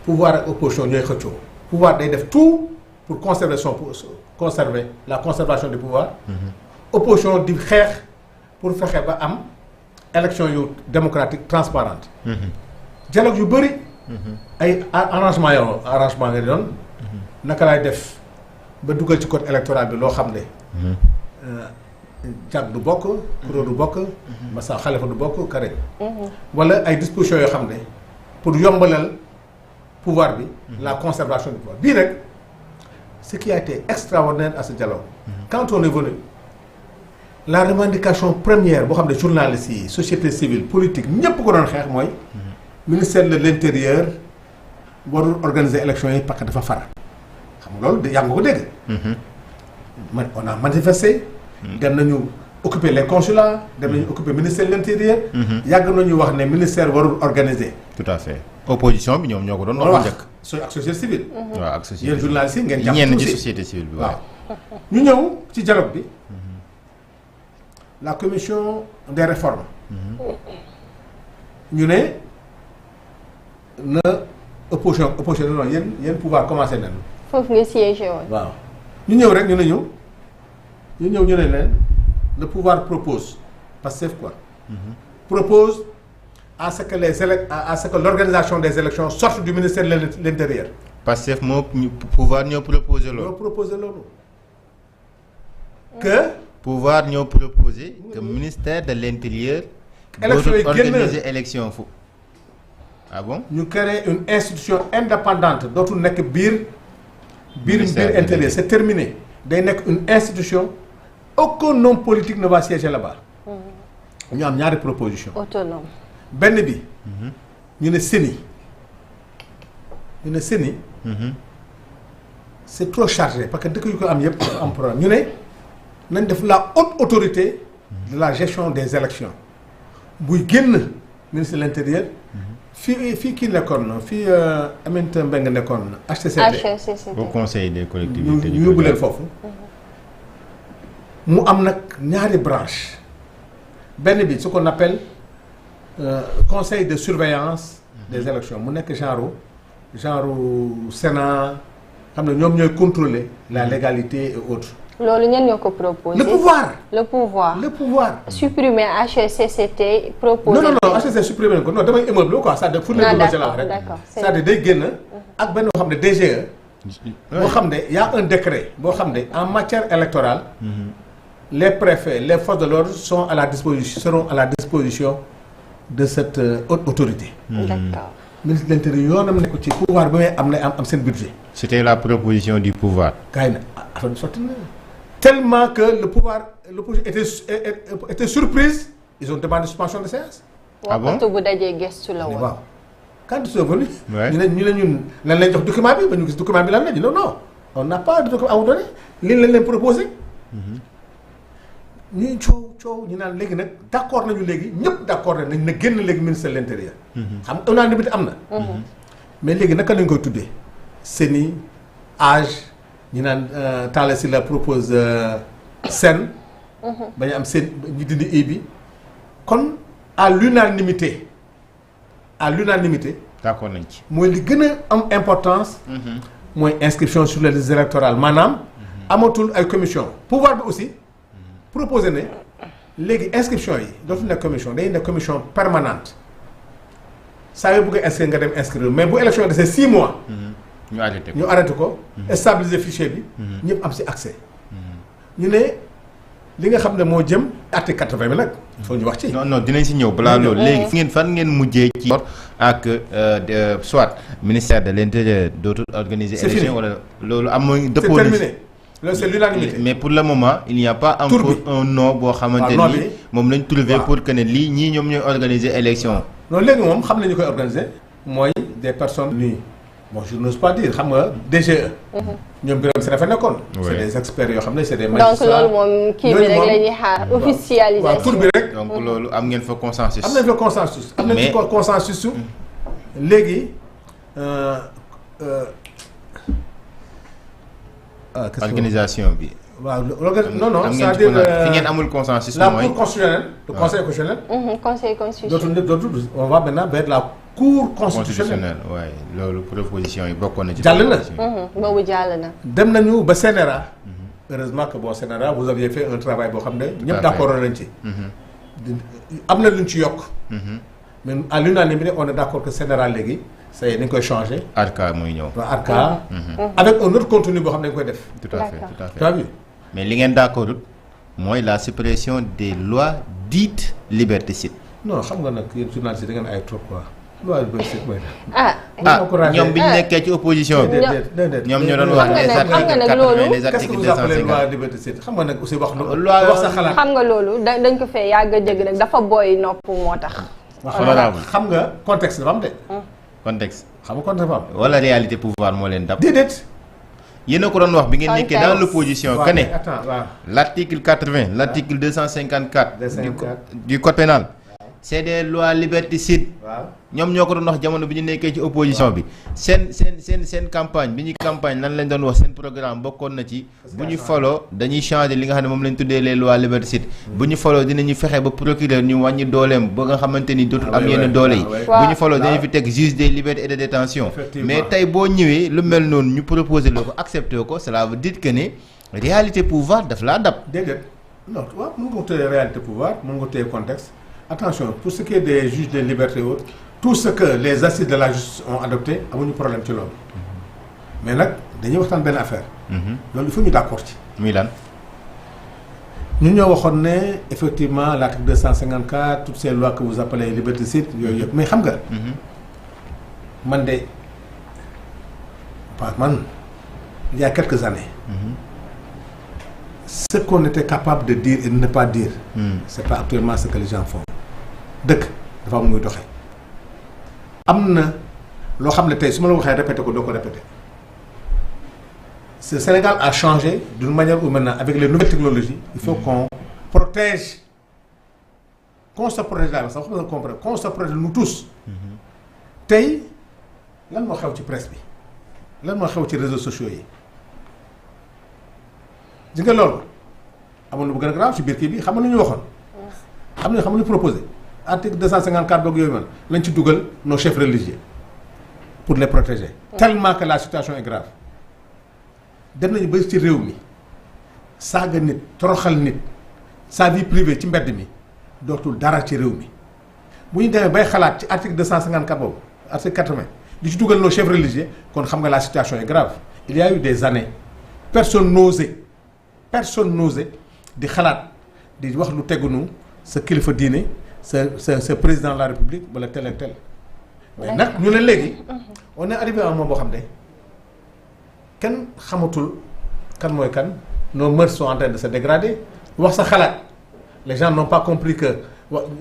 pouvoir ak opposition ñooy xëccoo. pouvoir day def tout pour conserver la conservation du pouvoir. opposition di xeex pour fexe ba am élection yu démocratique transparente. dialogue yu bëri. ay arrangement nga doon. naka laay def ba dugal ci code électoral bi loo xam ne. jag du bokk. kuréel du bokk. Massa Khalifa du bokk Karim. wala ay dispositions yoo xam ne pour yombalal pouvoir bi. la conservation du pouvoir bii rek ce qui a été extraordinaire à ce dialogue. quand on est venu la revendication première boo xam ne journalistes yi société civile politique ñëpp ko doon xeex mooy. ministère de l'intérieur warul organiser élection yi parce que dafa far. xam nga loolu yaa ngi ko dégg. on a manifesté. dem nañu occuper les consulats dem nañu occuper ministère de l'intérieur. yàgg nañu wax ne ministère warul organiser. tout à fait opposition bi ñoom ñoo ko doon wax njëkk. ak société civile. waaw ak société yéen journalistes yi ngeen jàpp ñenn ci société civile bi waaw. ñu ñëw ci dialogue bi. la commission des réformes. ñu ne na opposition non yéen pouvoir commencé nañu. foofu nga siégé woon. waaw ñu ñëw rek ñu ne leen le pouvoir propose Pastef quoi. propose à ce que l'organisation des élections sorte du ministère de l'intérieur. Pastef moo pouvoir ñoo proposé loolu. que. pouvoir ñoo proposé que ministère de l'intérieur. élection yi génn organiser élection fu. ah bon. ñu créer une institution indépendante dootul nekk biir intérieur c'est terminé. day nekk une institution aucun homme politique ne va siéger là-bas. ñu am ñaari proposition autonome. benn bi. ñu ne CENI. c'est trop chargé parce que dëkk yu ko am yëpp dafa am problème ñu ne nañ def la haute autorité de la gestion des élections buy génn ministre de l'intérieur. fii kii nekkoon fii Aminata Mbengue nekkoon HCCT. au conseil des collectivités. ñu yóbbu leen foofu. mu am nag ñaari branche benn bi ce qu'on appelle conseil de surveillance des élections mu nekk genre Sénat xam ne ñoom ñooy contrôler la légalité et autres. loolu ñenn ñoo ko proposé. le pouvoir. supprimer HCCT. proposé non HCCT supprimer nañ ko non damay immeuble quoi ça de fu ne la rek. c'est-à-dire day génn ak benn boo xam ne DGE. boo xam ne y a un décret boo xam ne en matière électorale. les préfets les forces de l'ordre seront à la disposition de cette haute autorité. D'accord. ministre de l'intérieur yoonam nekk ci pouvoir bi may am seen budget. c'était la proposition du pouvoir. kaay na affaire bi sotti na tellement que l'opposition était surprise ils ont demandé suspension de séance. ah bon waxtu bu dajee gestu la woon. waaw quand ils sont venus. ñu ne ñun lan lañ jox document bi ba ñu gis document bi lan la ñu non on n'a pas de document à vous donner lii lañ leen proposé. ñuy coow ñu naan léegi nag d'accord nañu léegi ñëpp d'accord nañ na génn léegi ministre de l'intérieur. xam nga unanimité am na. mais léegi naka lañ koy tuddee CENI âge ñu naan Talla Sylla propose SEN. ba ñu am seen ñu dindi i bi kon à l'unanimité d'accord nañ ci. mooy li gën a am importance. mooy inscription sur les listes électorales maanaam. amatul ay commission pouvoir bi aussi proposé ne léegi inscription yi dootul nekk commission day nekk commission permanente saa yoo bëgg a inscrire nga dem inscrire mais bu élection desee 6 mois. ñu arrêté ko. stabiliser fichier bi. ñëpp am si accès. ñu ne li nga xam ne moo jëm article 80 bi nag. il faut ñu wax ci. non dinañ si ñëw balaa loolu léegi. fan ngeen mujjee ci. ak soit ministère de l'intérieur dootul organiser. élection wala loolu am mooy. dëppoo c'est terminé loolu c'est l'unanimité. mais pour le moment il n'y a pas encore un nom boo xamante ni moom lañ trouvé pour que ne lii ñii ñoom ñooy organiser élection. non léegi moom xam nañu koy organiser mooy des personnes nues bon je n'ose pas dire xam nga DGE. ñoom Birame Sène dafa nekkoon. c'est des experts yoo xam ne c'est des magistrats. donc loolu moom kii bi rek la ñuy xaar officialisation. waaw tur bi rek. donc loolu am ngeen fa consensus. am nañ fa consensus. am nañ fa consensus su léegi. organisation bi. waaw non c'est-à-dire fi ngeen amul consensus. la mooy cour constitutionnelle. le conseil constitutionnel. conseil constitutionnel. dootul on va maintenant vers la cour constitutionnelle. waaye loolu proposition yi bokkoon na ci. jàll na. boobu jàll na. dem nañu ba CNRA. heureusement que bon CNRA vous aviez fait un travail boo xam ne. ñëpp d'accord nañ ci. am na luñ ci yokk. mais à l'unanimité on est d'accord que CNRA léegi. ça y est dañ koy changer. ARCA mooy ñëw. waaw ARCA. avec un autre contenu boo xam ne dañ koy def. tout à fait tout à fait. tu as vu. mais li ngeen d'accordul mooy la suppression des lois dites liberticides. non xam nga nag yéen journalistes da ngeen ay trop quoi. loi liberticide mooy. ñoom bi ñu nekkee ci opposition bi. ñoom ñoo doon wax les articles 250 loi liberticide xam nga nag aussi wax sa xalaat. xam nga loolu dañ ko fee yàgg a dégg nag dafa booy nopp moo tax. honorable xam nga contexte dafa am de. contexte. xam nga contexte dafa am. wala réalité pouvoir moo leen dab. déedéet. yéen a ko doon wax bi ngeen nekkee dans l'opposition que ne waaw l'article 80 l'article 254 du code pénal c'est des lois liberticides. waaw ñoom ñoo ko doon wax jamono bi ñu nekkee ci opposition bi. seen campagne bi ñuy campagne lan lañ doon wax seen programme bokkoon na ci. bu ñu faloo dañuy changer li nga xam ne moom lañ tuddee les lois liberticides. bu ñu faloo dinañu fexe ba procureur ñu wàññi dooleem ba nga xamante ni dootul am yenn doole yi. bu ñu faloo dañuy fi teg juge des libertés et de détention. mais tey boo ñëwee lu mel noonu ñu proposer la ko accepter ko cela veut dire que ne réalité pouvoir daf laa dab. déedéet non waaw mën nga téye réalité pouvoir mën nga téye contexte. Attention, pour ce qui est des juges des libertés et autres, tout ce que les assises de la justice ont adopté amuñu problème ci loolu. mais nag dañuy waxtaan benn affaire. loolu il faut ñu d'accord ci. muy lan. ñun ñoo waxoon ne effectivement l'article 254 toutes ces lois que vous appelez liberticides yooyu yëpp mais xam nga. man de il y a quelques années. Ce qu'on était capable de dire et de ne pas dire. C'est pas actuellement ce que les gens font. dëkk dafa am muy doxee. am na loo xam ne tey su ma la waxee répété ko doo ko répété. Ce Sénégal a changé d'une manière ou maintenant avec les nouvelles technologies. Il faut qu'on protège. Qu'on se protège là sax xam nga comprendre qu'on se protège nous tous. tey lan moo xew ci presse bi lan moo xew ci réseaux sociaux yi. di nga loolu amoon na bu gën a grave ci biir kii bi xam nga lu ñu waxoon. xam nga lu ñu proposé. article 254 boog yooyu man lañ ci dugal nos chefs religieux pour les protéger. tellement que la situation est grave. dem nañu ba ci réew mi saaga nit toroxal nit sa vie privée ci mbedd mi dootul dara ci réew mi bu ñu demee bay xalaat ci article 254 boobu article 80 di ci dugal nos chefs religieux kon xam nga la situation est grave. il y a eu des années personne n'osait di xalaat di wax lu tegunu sa kilifa diine sa président de la république wala tel et tel mais nag ñu ne léegi on est arrivé à un moment boo xam ne kenn xamatul kan mooy kan nos mœurs sont en train de se dégrader wax sa xalaat les gens n'ont pas compris que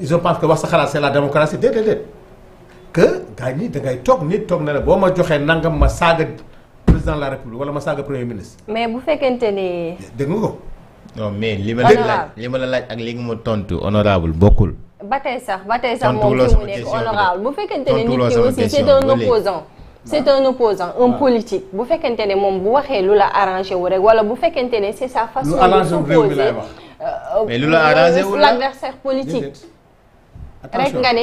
ils pensent que wax sa xalaat c'est la démocratie déedéet que gars ñi da ngay toog nit toog na la boo ma joxee nangam ma saaga président de la république wala ma saaga premier ministre. mais bu fekkente ni. dégg nga ko. non mais li ma la laaj ak li nga ma tontu honorable bokkul. ba tey sax moom fi mu nekk honorable bu fekkente ne nit ki aussi c'est un opposant c'est un opposant un politique bu fekkente ne moom bu waxee lu la arrangé wu rek wala bu fekkente ne c'est sa façon de s'opposer mais lu la arrangé wu l'adversaire politique rek nga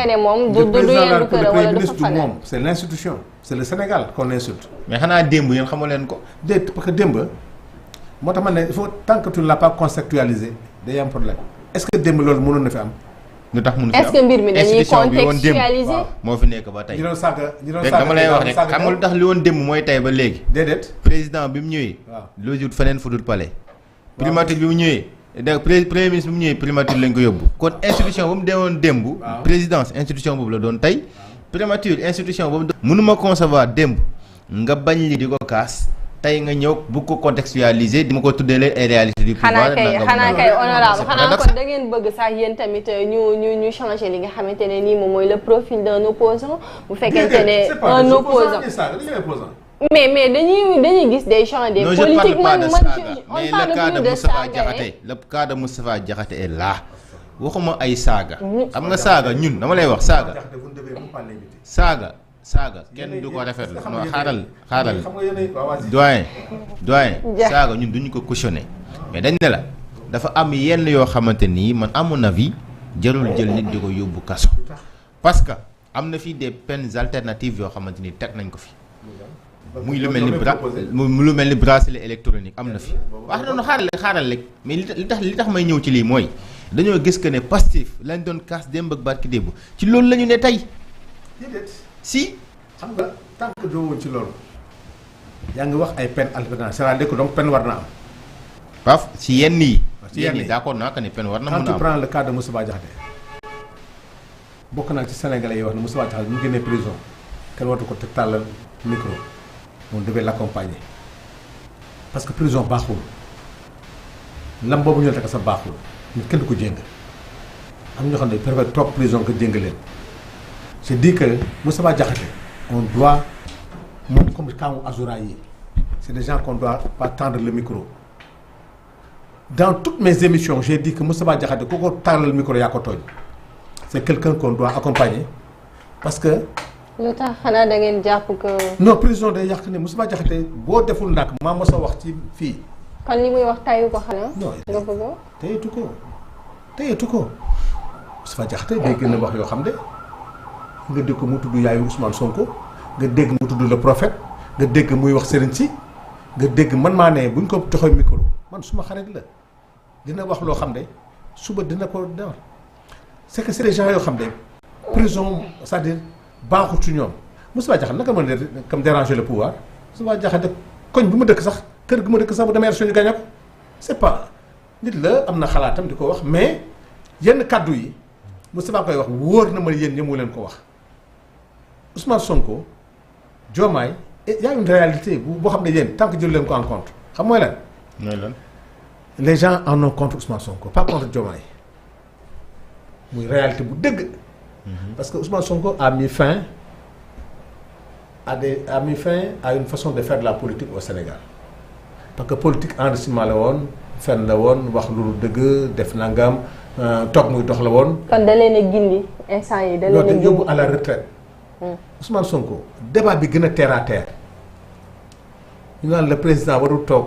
ne moom du yendu kër wala du fa fanaan c'est l'institution c'est le Sénégal qu'on insulte. mais xanaa démb yéen xamu leen ko. déet parce que démb moo tax man ne il faut tant que tu ne l'as pas conceptualisé day am problème est-ce que démb loolu mënoon na fi am. lu tax mënu fi am est-ce que mbir mi dañuy contextualiser moo fi nekk ba tey. ñi doon saaga dama lay wax rek xam nga lu tax li woon démb mooy tey ba léegi. déedéet président bi mu ñëwee. waaw logiwut feneen fu dul palais. primature bi mu ñëwee. donc premier ministre bi mu ñëwee primature lañ ko yóbbu. kon institution ba mu deewoon démb. présidence institution boobu la doon tey. primature institution boobu. mënuma concevoir démb nga bañ li di ko kaas tey nga ñëw bu ko contextualiser di ma ko tuddee leen ay réalité du pouvoir. xanaa kay honorable xanaa kon da ngeen bëgg sax yéen tamit ñu changer li nga xamante ne nii moom mooy le profil d'un opposant bu fekkente ne un opposant mais dañuy gis des gens des politiques man mais le cas de Moustapha Diakhaté le cas de Moustapha Diakhaté est là waxuma ay saaga xam nga saaga ñun dama lay wax saaga kenn du ko rafetlu non xaaral doyen saaga ñun duñu ko cautionner mais dañ ne la dafa am yenn yoo xamante nii man à mon avis jarul jël nit di ko yóbbu kaso parce que am na fii des peines alternatives yoo xamante ni teg nañ ko fi muy lu mel ni bracelet électronique am na fi wax noonu xaaral rek mais li tax may ñëw ci lii mooy dañoo gis que ne Pastef lañ doon kaas démb ak barki démb ci loolu la ñu ne tey si xam nga tant que doo woon ci loolu yaa ngi wax ay peine alternatives c'est-à-dire que donc peine war na am. paf si yenn yi. ci yenn yi d'accord naa que ne peine war na mën a am. quand tu prends le cas de Moustapha Diakhaté bokk naa ci Sénégalais yi wax ne Moustapha Diakhaté mu génnee prison kenn waratu ko te tàllal micro on devait l'accompagner parce que prison baaxul lam boobu ñu la teg sa baaxul nit kenn du ko jéng am ñoo xam ne préfère toog prison que jéng leen. je dis que Moustapha Diakhaté on doit moom comme Kamou Azoura yi c'est des gens qu'on doit pas tendre le micro dans toutes mes émissions j'ai dit que Moustapha Diakhaté ku ko tàllal micro yaa ko tooñ c'est quelqu'un qu'on doit accompagner parce que. lu tax xanaa da ngeen jàpp que. non prison day yàq ne Moustapha Diakhaté boo deful nag maa mos a wax ci fii. kon li muy wax tayu ko xanaa. non nga bëgg tayatu ko Moustapha Diakhaté day gën a wax yoo xam ne. nga dégg mu tudd yaayu Ousmane Sonko nga dégg mu tudd le prophète nga dégg muy wax Serigne si nga dégg man maa ne buñ ko joxee micro man suma xarit la dina wax loo xam ne suba dina ko defar c'est que c'est des gens yoo xam ne prison c'est-à-dire baaxul ci ñoom Moustapha Diakhaté naka mën a comme déranger le pouvoir Moustapha Diakhaté koñ bi ma dëkk sax kër gi ma dëkk sax bu demee élection ñu gagné ko c'est pas nit la am na xalaatam di ko wax mais yenn kàddu yi Moustapha koy wax wóor na ma yéen ñëmu leen ko wax. Ousmane Sonko Diomaye y a une réalité boo xam ne yéen tant que jël leen ko en compte xam mooy lan. mooy lan. les gens en ont contre Ousmane Sonko pas contre Diomaye muy réalité bu dëgg. parce que Ousmane Sonko a mis fin à une façon de faire de la politique au Sénégal parce que politique enrichissement la woon fen la woon wax lu dëgg def nangam toog muy dox la woon. kon da leen a gindi instant yi da leen a gindi yóbbu à la retraite. Ousmane Sonko débat bi gën a terre à terre ñu naan le président warul toog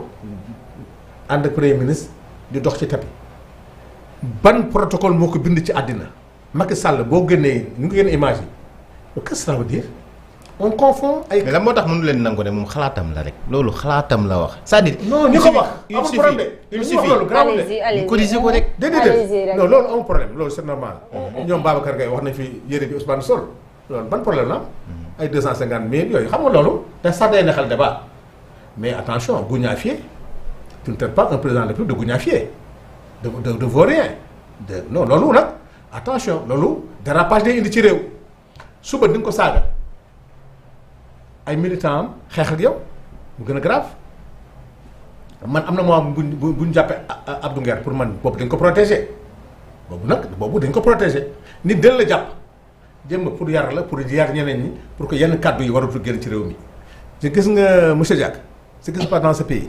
ànd ak premier ministre di dox ci tapis ban protocole moo ko bind ci àddina Macky Sall boo génnee ñu ngi génne image yi qu'est-ce que ça veut dire on confond ay. mais lan moo tax mënu leen nangu ne moom xalaatam la rek loolu xalaatam la wax c'est-à-dire. non ñu ko wax amul problème il suffit allez-y corriger ko rek. déedéet non loolu amul problème loolu c'est normal. ñoom Babacar Gueye wax nañ fi yére bi Ousmane sol loolu ban problème la ay 250 000 yooyu xam nga loolu te sax day neexal débat mais attention gougnafier tu ne traites pas un président de la République de gougnafier de vaurien non loolu nag attention loolu dérapage day indi ci réew suba di nga ko saaga ay militants am xeex ak yow mu gën a grave man am na moment bu ñu jàppee Abdou Nguer pour man boobu dañ ko protéger boobu dañ ko protéger nit dina la jàpp jéem pour yar la pour yar ñeneen ñi pour que yenn kàddu yi waratul génn ci réew mi te gis nga monsieur Diack ce qui se passe dans ce pays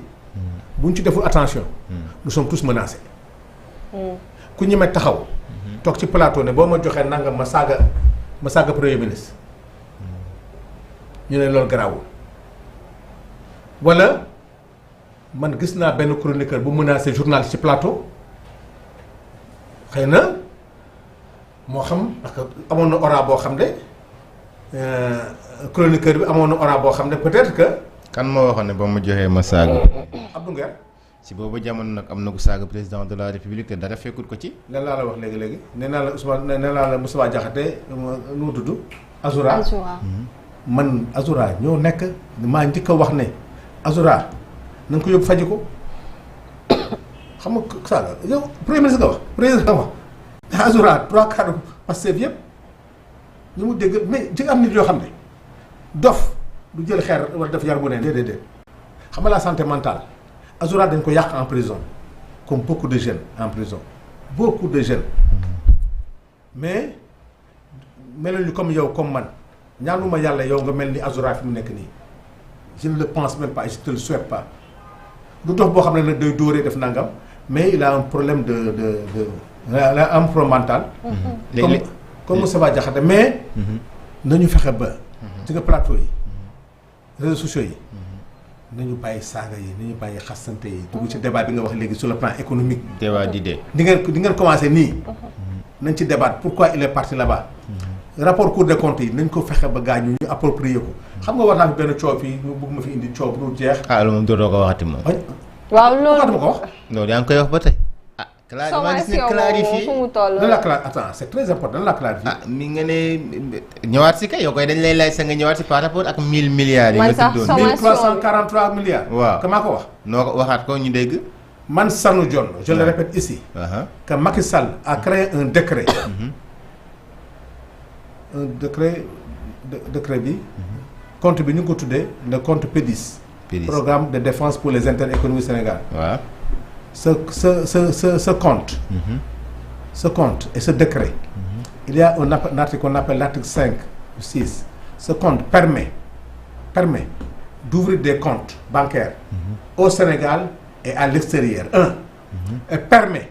bu ñu ci deful attention nous sommes tous menacés ku ñemee taxaw toog ci plateau ne boo ma joxee nangam ma saaga premier ministre ñu ne loolu garaawul wala man gis naa benn chroniqueur bu menacé journaliste ci plateau xëy na moo xam parce que amoon na aura boo xam ne chroniqueur bi amoon na aura boo xam ne peut-être que. kan moo waxoon ne ba mu joxee ma saaga. Abdou Nguer. si boobu jamono nag am na ku saaga président de la république te dara fekkut ko ci. lan laa la wax léegi nee naa la Ousmane nee naa la Moustapha Diakhaté nu mu tudd. Azoura man Azoura ñoo nekk maa njëkk a wax ne Azoura na nga ko yóbbu faji ko xam nga saaga yow premier ministre nga wax président nga wax Azoura 3/4 Pastef yëpp ñu mu dégg mais ci am nit yoo xam ne dof du jël xeer wala def yar bu ne déedéet xam nga la santé mentale Azoura dañ ko yàq en prison comme beaucoup de jeunes en prison beaucoup de jeunes mais meluñu comme yow comme man ñaanuma yàlla yow nga mel ni Azoura fi mu nekk nii je ne le pense même pas et je te le souhaite pas du dox boo xam ne nag day dóoree def nangam mais il a un problème il a un problème mental. comme Moustapha Diakhaté mais nañu fexe ba ci nga plateau yi réseaux sociaux yi nañu bàyyi saaga yi nañu bàyyi xasante yi dugg ci débat bi nga wax léegi sur le plan économique. débat d'idées. di ngeen commencé nii nañ ci débat pourquoi il est parti là-bas. rapport Cour des comptes yi nañ ko fexe ba gaañu ñu approprier ko xam nga war naa fi benn coow fii ñu bëgg ma fi indi coow bu jeex. loolu moom dootoo ko waxati moom. waaw loolu ma ko wax. loolu yaa ngi koy wax ba tey. sommation boobu fu mu toll. lan la clarifier attends c'est très important lan la clarifier. mi nga ne ñëwaat si kay yow koy dañ lay lay sa nga ñëwaat si par rapport ak 1000 milliards. yi nga tuddoon 1343 milliards. waaw que maa ko wax. noo ko waxaat ko ñu dégg. man Sanu Dione je le répète ici. que Macky Sall a créé un décret. un décret bi. compte bi ñu ngi ko tuddee le compte PEDIS. programme de défense pour les intérêts économiques Sénégal. waaw. ce compte. Ce compte et ce décret. Il y a un article qu'on appelle l'article 5 ou 6. Ce compte permet d'ouvrir des comptes bancaires au Sénégal et à l'extérieur. Et permet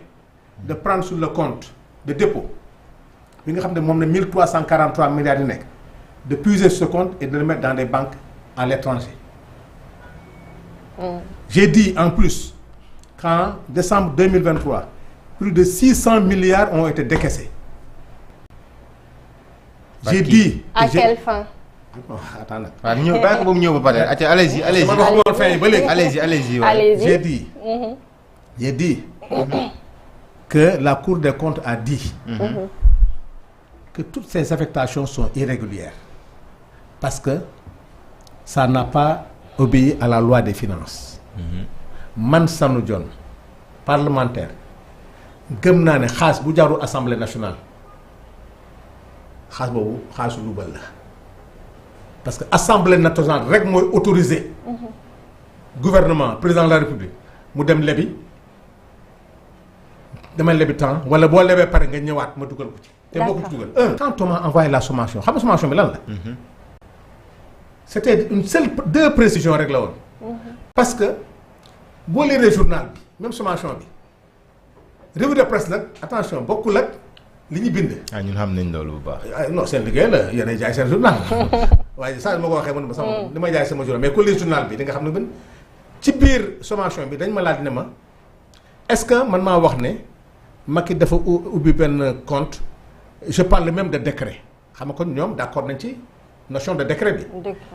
de prendre sur le compte de dépôt. bi nga xam ne moom ne 1343 milliards yi nekk de puiser ce compte et de le mettre dans des banques à l'étranger. J'ai dit en plus qu'en décembre 2023, plus de 600 milliards ont été décaissés. J'ai dit... À quelle fin? Attends. Allez-y. J'ai dit que la Cour des comptes a dit que toutes ces affectations sont irrégulières parce que ça n'a pas obéi à la loi des finances. Man Sanu Dione parlementaire gëm naa ne xaas bu jaarul assemblée nationale xaas boobu xaasu luubal la parce que assemblée nationale rek mooy autorisé gouvernement président de la république mu dem lebi damay lebi temps wala boo lebee pare nga ñëwaat ma dugal ko ci. te boo ko ci dugal quand on m'a envoyé la sommation xam nga sommation bi lan la. c'était deux précisions rek la woon. parce que boo lire journal bi même sommation bi revue de presse nag attention bokkul ak li ñu bind. ñun xam nañ loolu bu baax. non seen liggéey la yéenay jaay seen journal waaye saa ma ko waxee man ma sama li may jaay sama journal mais ku lire journal bi di nga xam ne man ci biir sommation bi dañ ma laaj ne ma est-ce que man maa wax ne Macky dafa ubbi benn compte je parle même de décret xam nga kon ñoom d'accord nañ ci notion de décret bi.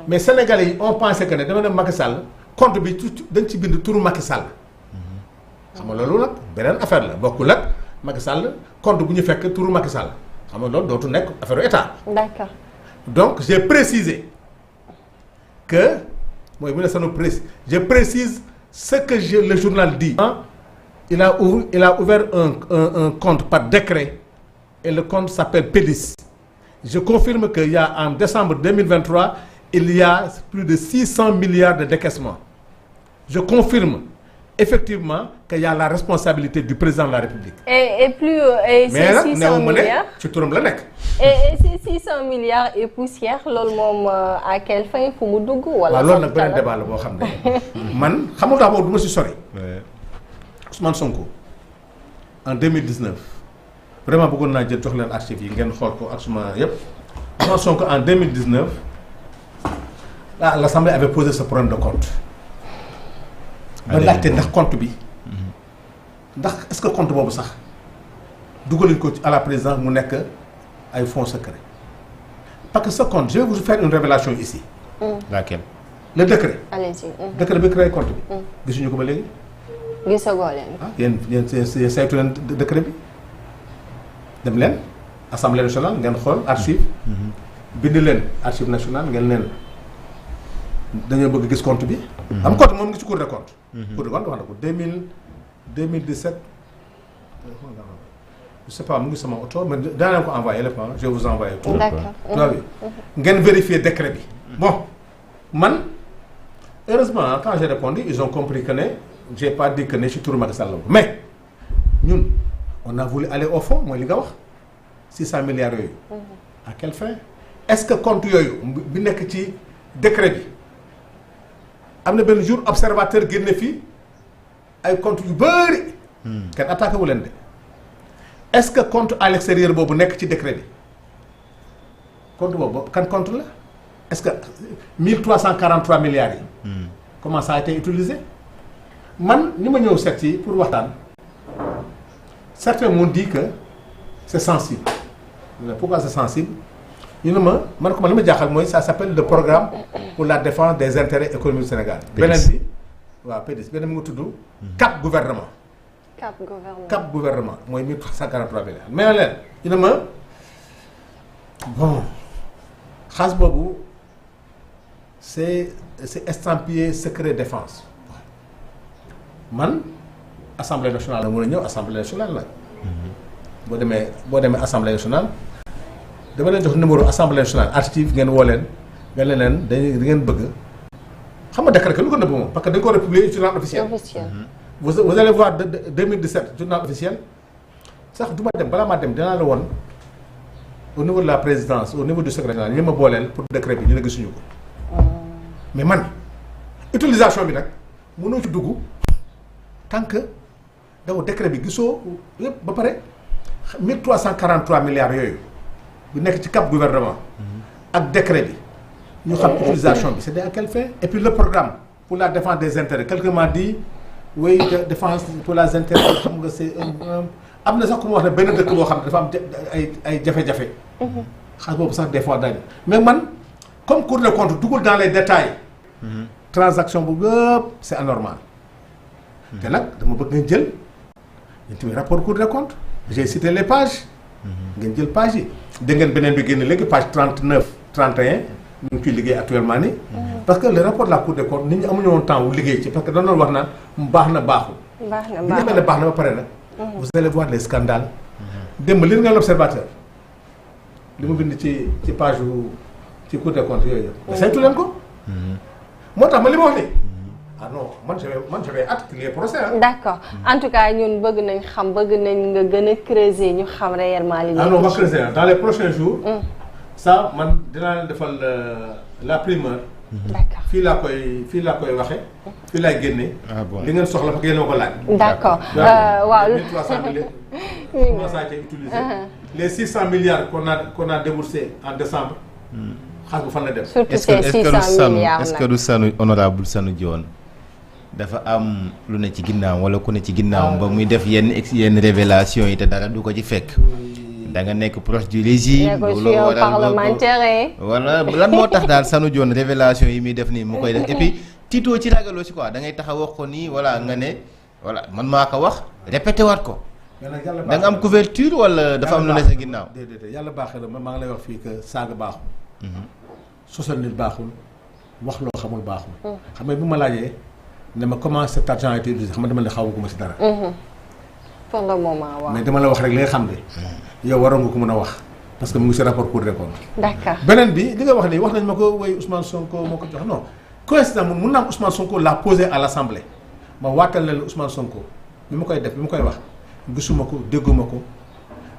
mais Sénégalais yi on pensé que ne dama ne Macky Sall. compte bi dañ ci bind turu Macky Sall xam nga loolu nag beneen affaire la bokkul ak Macky Sall compte bu ñu fekk turu Macky Sall xam nga loolu dootu nekk affaire état. D'accord. Donc j'ai précisé que mooy bu ne sanu précise je précise ce que le journal dit. Il a ouvert un compte par décret et le compte s'appelle PEDIS. Je confirme que il y a en décembre 2023 il y a plus de 600 milliards de décaissements. Je confirme effectivement qu'il y a la responsabilité du président de la République. Et ces 600 milliards ci turam la nekk. Et ces 600 milliards et poussière loolu moom à quelle fin fu mu dugg. wala loolu nag beneen débat la boo xam ne man xamul tax boobu du ma si sori. Ousmane Sonko en 2019 vraiment bëggoon naa jël jox leen archives yi ngeen xool ko ak suma yëpp Ousmane Sonko en 2019 l'Assemblée avait posé ce problème de compte. ba laajte ndax compte bi. ndax est-ce que compte boobu sax dugaluñ ko à la présidence mu nekk ay fonds secrets parce que ce compte je vais vous faire une révélation ici. Laquelle? Le décret. allez-y. décret bi créé compte bi. gisuñu ko ba léegi. gisagoo leen. ah yéen saytu leen décret bi dem leen assemblée nationale ngeen xool archive. bind leen archive nationale ngeen leen dañoo bëgg gis compte bi. am compte moom ngi ci cour des comptes. cour des comptes wax na ko 2017 je sais pas mu ngi sama auto mais daa leen ko envoyé lépp je vais vous envoyer tout. d'accord. ngeen vérifier décret bi. bon man heureusement quand j'ai répondu ils ont compris que ne j'ai pas dit que ne ci turu Macky Sall la mais ñun on a voulu aller au fond mooy li nga wax 600 milliards yooyu. à quelle fin est-ce que compte yooyu bi nekk ci décret bi am na benn jour observateur génne fii ay compte yu bëri. kenn attaqué wu leen de est-ce que compte à l'extérieur boobu nekk ci décret bi compte boobu kan compte la est-ce que 1343 milliards yi. comment ça a été utilisé man ni ma ñëw seet yi pour waxtaan certains m'ont dit que c'est sensible. Pourquoi c'est sensible ñu ne ma man ko man li ma jaaxal mooy ça s'appelle le programme pour la défense des intérêts économiques du Sénégal. beneen bi waaw PDS beneen mu ngi tudd cap gouvernement. cap gouvernement mooy 1343 milliards mais leen ñu ne ma bon xaalis boobu c'est estampillé secret défense man assemblée nationale la mën a ñëw assemblée nationale la. boo demee assemblée nationale dama leen jox numéro assemblée nationale archive ngeen woo leen nga leen da ngeen bëgg xam nga décret lu ko nëbb moom parce que dañ ko republier journal officiel. vous allez voir 2017 journal officiel sax du ma dem balaa maa dem dinaa la woon au niveau de la présidence au niveau du secrétariat ñi ma booleel pour décret bi ñu ne gisuñu ko mais man utilisation bi nag mënoo ci dugg tant que daw décret bi gisoo yëpp ba pare 1343 milliards yooyu bu nekk ci cap gouvernement ak décret bi ñu xam utilisation bi c'est à quelle fin et puis le programme pour la défense des intérêts quelqu'un m'a dit oui défense pour les intérêts xam nga c'est am na sax ku ma wax ne benn dëkk boo xam ne dafa am ay jafe-jafe xaalis boobu sax des fois dañ mais man comme Cour des comptes dugul dans les détails transaction bu yëpp c'est anormal te nag dama bëgg ngeen jël ñun tamit rapport Cour des comptes j'ai cité les pages ngeen jël pages yi dégg ngeen beneen bi génn léegi page 39 31 ñu ngi ciy liggéey actuellement nii parce que le rapport de la Cour des comptes nit ñi amuñu woon temps wu liggéey ci parce que dañu doon wax naan baax na baaxul bi ñu xamee ne baax na ba pare nag vous allez voir les scandales démb lire nga l'Observateur li mu bind ci page ci Cour des comptes yooyu saytu leen ko moo tax ma li ma wax nii ah non man je vais articuler procès hein. D'accord en tout cas ñun bëgg nañ nga gën a creuser ñu xam réellement li. ah non ma creuser dans les prochains jours. ça man dinaa leen defal la primeur. D'accord fii laa koy waxee. fii laay génnee. ah bon li ngeen soxla parce que yéen a ko laaj. D'accord waaw 1300 milliards. comment ça a été utilisé. les 600 milliards qu'on a déboursé en décembre. xaalis bu fan la dem. surtout ces 600 milliards est-ce que du sanu honorable Sanu Dione dafa am lu ne ci ginnaaw wala ku ne ci ginnaaw ba muy def yenn révélation yi te dara du ko ci fekk da nga nekk proche du régime négociation parlementaire wala lan moo tax daal Sanu Dione révélation yi muy def nii mu koy def et puis tiitoo ci ragaloo si quoi da ngay taxaw wax ko nii voilà nga ne voilà man maa ko wax répété waat ko da nga am couverture wala dafa am lu ne sa ginnaaw déedéet yàlla baaxee la maa ngi lay wax fii que saaga baaxul sosal nit baaxul wax loo xamul baaxul xam nga bu ma laajee ne ma comment cet argent a été utilisé xam nga dama ne xaw ma ci dara. pour le moment waaw. mais dama la wax rek li nga xam ne yow waroon nga ko mën a wax parce que mu ngi si rapport Cour des comptes. D'accord beneen bi li nga wax nii wax nañ ma ko way Ousmane Sonko moo ko jox non coïncidence mun naa am Ousmane Sonko l'a posé à l'Assemblée ma waatal leen Ousmane Sonko bi ma koy def bi ma koy wax gisuma ko dégguma ko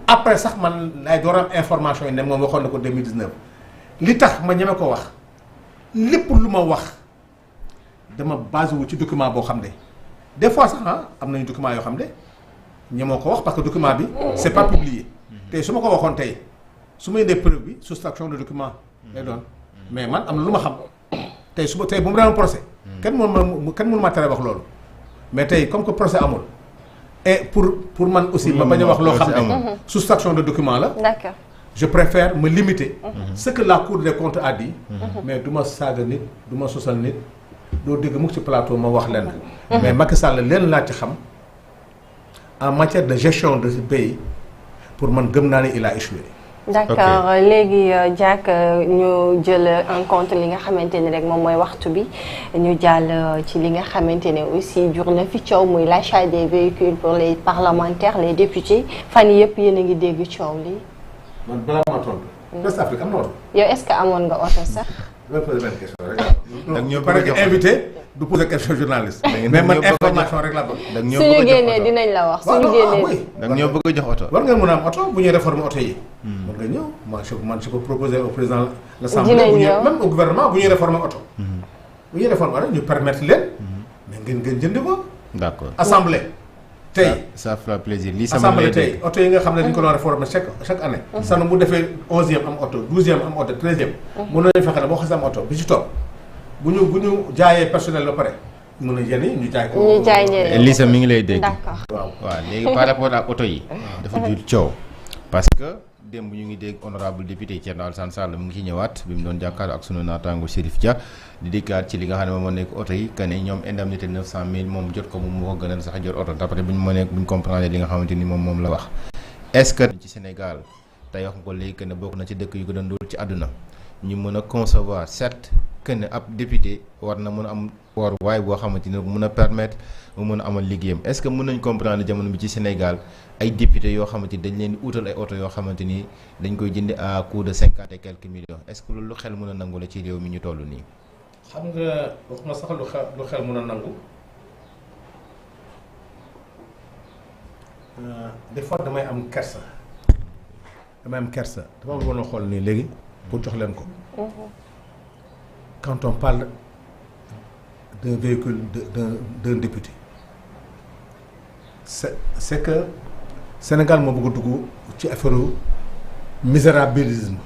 après sax man ay door am information yi ne moom waxoon na ko 2019 li tax ma ñeme ko wax lépp lu ma wax. dama basé wu ci document boo xam ne des fois sax am nañu document yoo xam ne ñemoo ko wax parce que document bi c'est pas publié tey su ma ko waxoon tey su may indee preuve bi soustraction de document lay doon mais man am na lu ma xam tey suba tey bu mu daan procès. kenn mënu ma tere wax loolu. mais tey comme que procès amul. et pour man aussi ma bañ a wax loo xam ne soustraction de document la. D'accord. je préfère me limiter. ce que la Cour des comptes a dit. mais du ma saaga nit du ma sosal nit doo dégg mukk ci plateau ma wax lenn. mais Macky Sall leen laa ci xam en matière de gestion de ce pays pour man gëm naa ne il a échoué. d'accord léegi Diack ñu jël en compte li nga xamante ni rek moom mooy waxtu bi ñu jàll ci li nga xamante ne aussi jur na fi coow muy l'achat des véhicules pour les parlementaires les députés fan yëpp yéen a ngi dégg coow li man balaa ma tontu. Presse Afrique am na oto. yow est-ce que amoon nga oto sax. je vais poser benn question rek. donc ñoo pare que invité du poser question journaliste. mais man information rek laa bëgg. suñu génnee dinañ la wax suñu génnee. da ñoo bëgg a jox oto. war ngeen mën a am oto bu ñuy réformer oto yi. mën nga ñëw man je peux proposer au président de l'Assemblée bu ñuy même au gouvernement bu ñuy réformer oto. bu ñuy réformer oto ñu permettre leen. mais ngeen jënd ko. d'accord assemblée. tey ça fera plaisir lii sama assemblée tey oto yi nga xam ne dañu ko doon réformer chaque année. sànq bu defee 11e am oto 12e am oto 13e. mën nañu fexe ne boo xasee am oto bi ci topp bu ñu jaayee personnel ba pare mën a yéene ñu jaay ko. ñu jaay ñeneen Lisa mi ngi lay dégg. d'accord waaw léegi par rapport ak oto yi. dafa jur coow. parce que démb ñu ngi dégg honorable député Thierno Alassane Sall mu ngi ci ñëwaat bi mu doon jàkkaarloo ak sunu naataango Chérif Dia di dikkaat ci li nga xam ne moom moo nekk oto yi que ne ñoom indemnité 900000 moom jot ko moom moo ko gënal sax jot oto d'après bu ñu comprendre li nga xamante ni moom la wax. est-ce que ci Sénégal tey wax nga ko léegi que ne bokk na ci dëkk yu gën a ndóol ci àdduna ñu mën a concevoir certes que ne ab député war na mën a am waay boo xamante ni mën a permettre mu mën a amal liggéeyam est-ce que mën nañ comprendre jamono bi ci Sénégal ay député yoo xamante ni dañ leen di utal ay oto yoo xamante ni dañ koy jënd à coût de 50 et quelques millions est-ce que loolu xel mën a nangu la ci réew mi ñu toll nii. xam nga waxuma sax lu xel mën a nangu des fois damay am kersa dama waroon a xool nii léegi pour jox leen ko. quand on parle d'un véhicule d'un député c'est que Sénégal moo bëgg a dugg ci affaire misérabilisme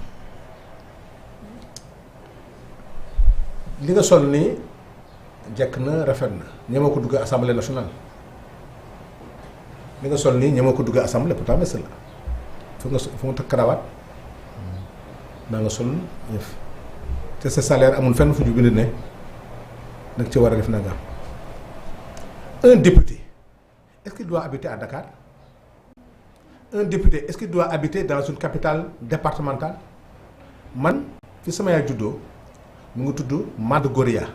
li nga sol nii jekk na rafet na ñemoo ko duggee assemblée nationale li nga sol nii ñemoo ko duggee assemblée pourtant mais la fu nga takk karawaat daa nga sol yëf te sa salaire amul fenn fu ñu bind ne nag ci war a def na nga am un député est-ce qu'il doit habiter à Dakar un député est-ce qu'il doit habiter dans une capitale départementale man fi sama yaay juddoo mu ngi tudd Mad Goria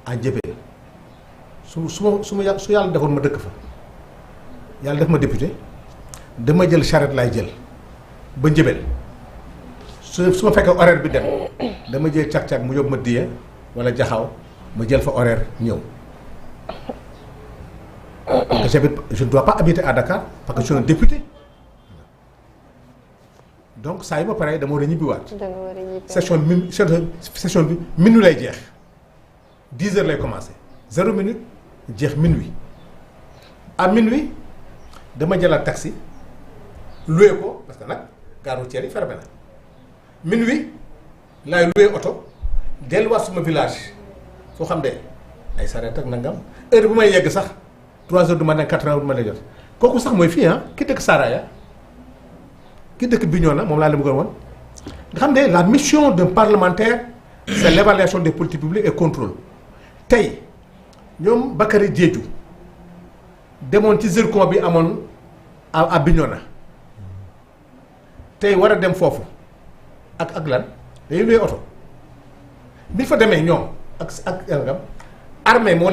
à Ndiébène su yàlla defoon ma dëkk fa yàlla def ma député dama jël charrette laay jël ba Ndiébène su ma fekkee horaire bi dem dama jël cag-cag mu yóbbu ma Diya wala Jaxaw ma jël fa horaire ñëw je ne dois pas habiter à Dakar parce que je suis un député donc saa yi ma pare dama war a ñibbiwaat. session bi minuit lay jeex 10 heures lay commencer 0 minute jeex minuit à minuit dama jëlaat taxi loué ko parce que nag gare routière yi fermé na minuit laay loué oto delluwaat suma village foo xam de ay sareet ak nangam heure bu may yegg sax 3 heures du matin 4 heures du matin jot kooku sax mooy fii ki dëkk Saraya ki dëkk Bignona moom laa la bëggoon woon nga xam ne la mission d'un parlementaire c'est l'évaluation des politiques publiques et contrôle tey ñoom Bakary Diédhiou demoon ci zircon bi amoon à Bignona tey war a dem foofu ak lan dañuy luy oto bi fa demee ñoom ak ngam armée moo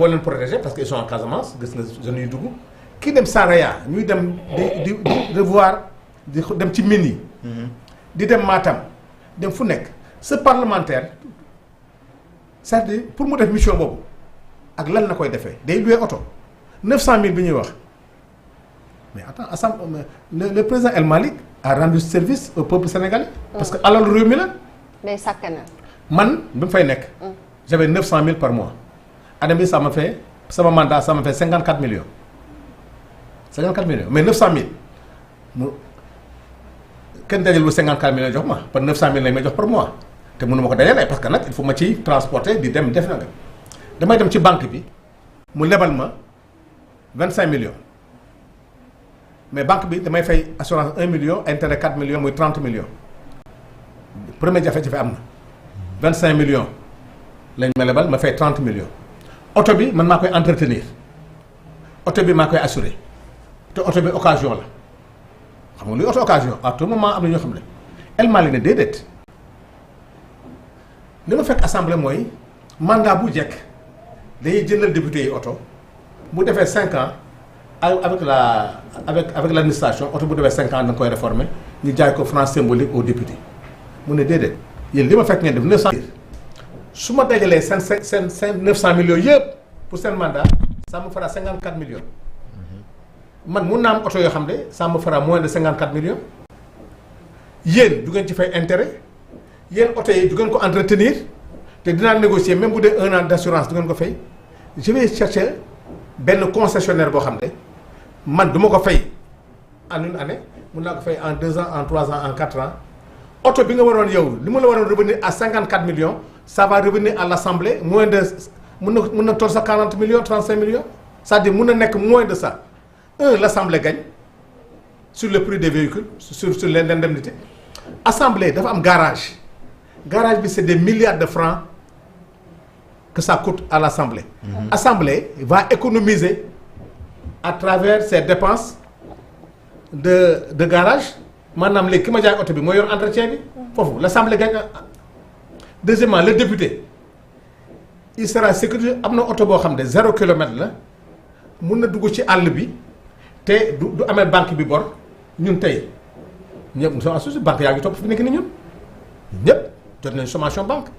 leen protégé parce que ils sont en Casamance gis nga jeunes yu dugg kii dem Saraya ñuy dem di revoir di dem ci mine yi di dem Matam dem fu nekk ce parlementaire c'est-à-dire pour mu def mission boobu ak lan la koy defee day luwee oto 900000 bi ñuy wax mais attends le président El Malick a rendu service au peuple sénégalais parce que alal réew mi la day sakkanal man bi mu fay nekk j'avais 900000 par mois année bi ça m'a fait sama mandat ça m'a fait 54 millions mais 900000 mu kenn dajalul 54 millions jox ma par 900000 lañ may jox par mois te mënu ma ko dajale parce que nag il faut ma ciy transporter di dem def na nga damay dem ci banque bi mu lebal ma 25 millions mais banque bi damay fay assurance 1 million intérêt 4 millions muy 30 millions premier jafe-jafe am na 25 millions lañ ma lebal ma fay 30 millions oto bi man maa koy entretenir oto bi maa koy assurer te oto bi occasion la xam nga luy oto occasion à tout moment am na ñoo xam ne El Malick ne déedéet li ma fekk assemblée mooy mandat bu jekk dañuy jëndal député yi oto bu defee 5 ans avec l'administration oto bu defee 5 ans da nga koy réformer ñu jaay ko franc symbolique aux députés mu ne déedéet yéen li ma fekk ngeen def 900 su ma dajalee seen 900 millions yëpp pour seen mandat ça me fera 54 millions man mun naa am oto yoo xam ne ça me fera moins de 54 millions yéen du ngeen ci fay intérêt yéen oto yi du ngeen ko entretenir te dinaa négocier même bu dee 1 an d'assurance du ngeen ko fay je vais chercher benn concessionnaire boo xam ne man du ma ko fay en une année mun naa ko fay en 2 ans en 3 ans en 4 ans oto bi nga waroon yow li ma la waroon revenir à 54 millions ça va revenir à l'assemblée moins de mun na toll sa 40 millions 35 millions c'est-à-dire mun na nekk moins de ça l'assemblée gagne sur le prix des véhicules sur l'indemnité assemblée dafa am garage bi c'est des milliards de francs que ça coûte à l'assemblée. Assemblée va économiser à travers ses dépenses de garage maanaam léegi ki ma jaay oto bi moo yor entretien bi foofu l'assemblée gagne. Deuxièmement le député il sera sécurisé am na oto boo xam ne 0 kilomètre la mun na dugg ci àll bi te du amee banque bi bor ñun tey ñëpp sama suuf banque yaa ngi topp fi nekk ni ñun ñëpp jot nañ sommation banque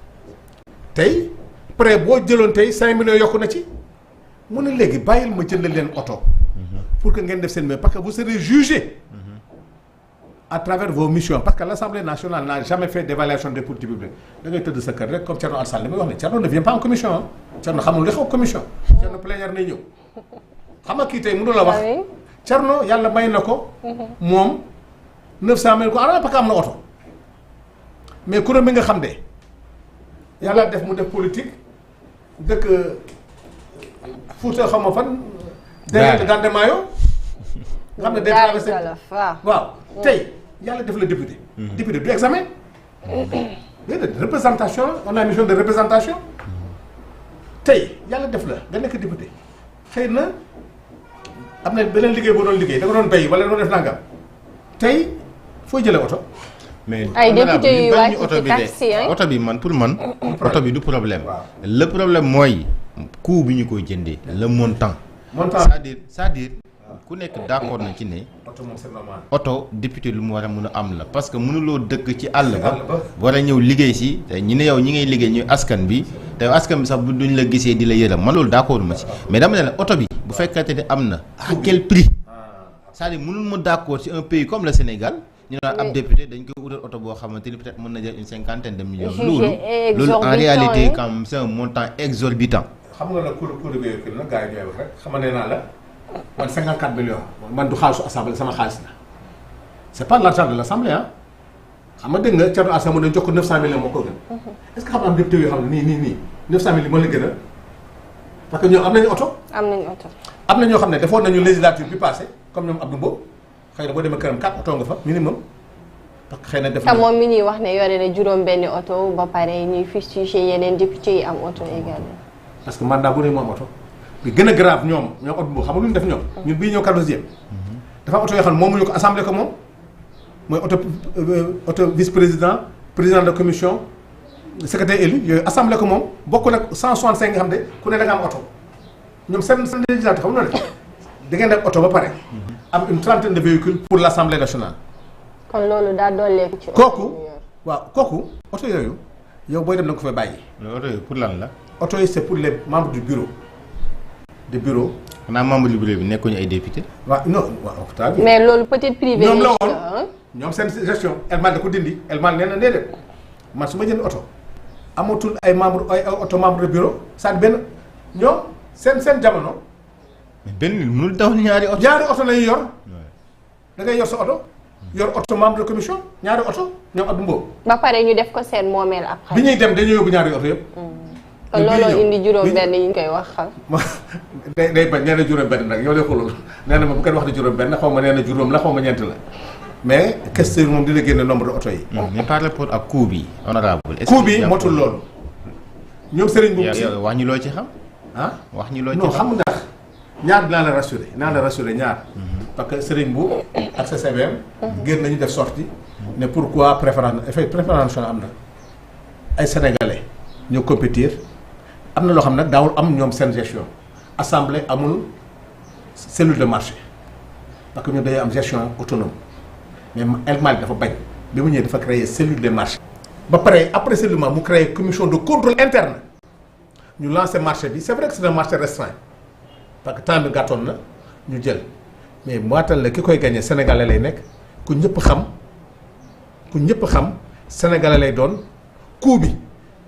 tey prêt boo jëloon tey 5 millions yokku na ci mu ne léegi bàyyil ma jëndal leen oto pour que ngeen def seen mais parce que vous serez jugé à travers vos missions parce que l'Assemblée nationale n'a jamais fait d'évaluation des politiques publiques da ngay tëdd sa kër rek comme Thierno Alassane li may wax ne Thierno ne vient pas en commission ah Thierno xamul li xaw commission Thierno plénière nay ñëw xam nga kii tey mënu la wax Thierno yàlla may na ko moom 900 000 ko parce que am na oto mais kuréel bi nga xam de yàlla def mu def politique dëkk Fouta xam ma fan Gande Maayo nga xam ne day traversé waaw tey yàlla def la député député du examen déedéet représentation on a mission de représentation tey yàlla def la nga nekk député xëy na am na beneen liggéey boo doon liggéey da nga doon béy wala doon def nangam tey foo jëlee oto mais ay député yu wàcc ci taxi oto bi man pour man oto bi du problème le problème mooy coût bi ñu koy jëndee le montant c'est-à-dire ku nekk d'accord na ci ne oto député lu mu war a mën a am la parce que mënuloo dëkk ci àll ba war a ñëw liggéey si te ñi ne yow ñi ngay liggéey ñuy askan bi te askan bi sax bu duñ la gisee di la yërëm man loolu d'accord ma ci mais dama ne la oto bi bu fekkente ne am na à quel prix c'est-à-dire mënul ma d'accord ci un pays comme le Sénégal ñu naan ab député dañ koy wutal oto boo xamante ni peut-être mën na jël une 50aine de millions loolu en réalité quand même c'est un montant exorbitant xam nga la coût de véhicule nag gars yi ñooy wax rek xam nga nee naa la man 54 millions man du xaalisu assemblée sama xaalis la c'est pas l'argent de l'assemblée ah xam nga dégg nga Thierno Alassane dañ jox ko 900 millions moo ko gën est-ce que xam nga am député yoo xam ne nii 900 millions moo la gën a parce que ñoom am nañu oto. am na ñoo xam ne defoon nañu législature bi passé comme ñoom Abdou Mbow xëy na boo demee këram 4 oto nga fa minimum parce que xëy na def na moom mi ñuy wax ne yore na juróom benni oto ba pare ñuy fustiger yeneen député yi am oto également. parce que mandat bu ne moo am oto bi gën a grave ñoom oto boobu xam nga lu ñu def ñoom ñun bii ñëw 14e dafa am oto yoo xam ne moomuñu ko assemblée ko moom mooy oto vice président président de commission secrétaire élu yooyu assemblée ko moom bokk nag 165 nga xam ne ku ne da nga am oto ñoom seen législature xam nga ne da ngeen def oto ba pare am une trentaine de véhicules pour l'Assemblée nationale. kon loolu daa dooleeku ci. kooku oto yooyu yow booy dem na ko fay bàyyi. oto yooyu pour lan la. oto yi c'est pour les membres du bureau. xanaa membre du bureau bi nekkuñu ay député. waaw non waaw. mais loolu peut-être privé. ñoom la woon ñoom seen gestion Elmal da ko dindi Elmal nee na déedéet man su ma jënd oto amatul ay oto membre de bureau c'est benn ñoom seen jamono. mais benn nit mënul daw ñaari oto. ñaari oto lañuy yor. da ngay yor sa oto. yor oto membre de commission ñaari oto ñoom Abdou Mbow. ba pare ñu def ko seen moomeel après. bi ñuy dem dañuy yóbbu ñaari oto yëpp. kon looloo indi juróom-benn yi ñu koy wax xam. day bañ nee na juróom-benn nag yow de xulul nee na ma bu kenn wax ne juróom-benn xaw ma nee na juróom la xaw ma ñeent la mais question moom dina génne nombre de oto yi. mais par rapport ak coût bi honorable. coût bi motul loolu. ñoom Serigne Boubou si wax ñu loo ci xam. ah wax ñu loo ci non xam nga ñaar dinaa la rassuré ñaar. parce que Serigne Boubou ak CCBM. génn nañu def sortie ne pourquoi préférence am na ay sénégalais ñoo compétir am na loo xam nag daawul am ñoom seen gestion assemblée amul cellule de marché parce que ñun dañuy am gestion autonome mais El Malick dafa bañ bi mu ñëwee dafa créer cellule de marché. ba pare après cellule mu créer commission de contrôle interne ñu lancer marché bi c'est vrai que c'est un marché restreint parce que temps bi gàttoon na ñu jël mais mootal la ki koy gagné sénégalais lay nekk ku ñëpp xam sénégalais lay doon coût bi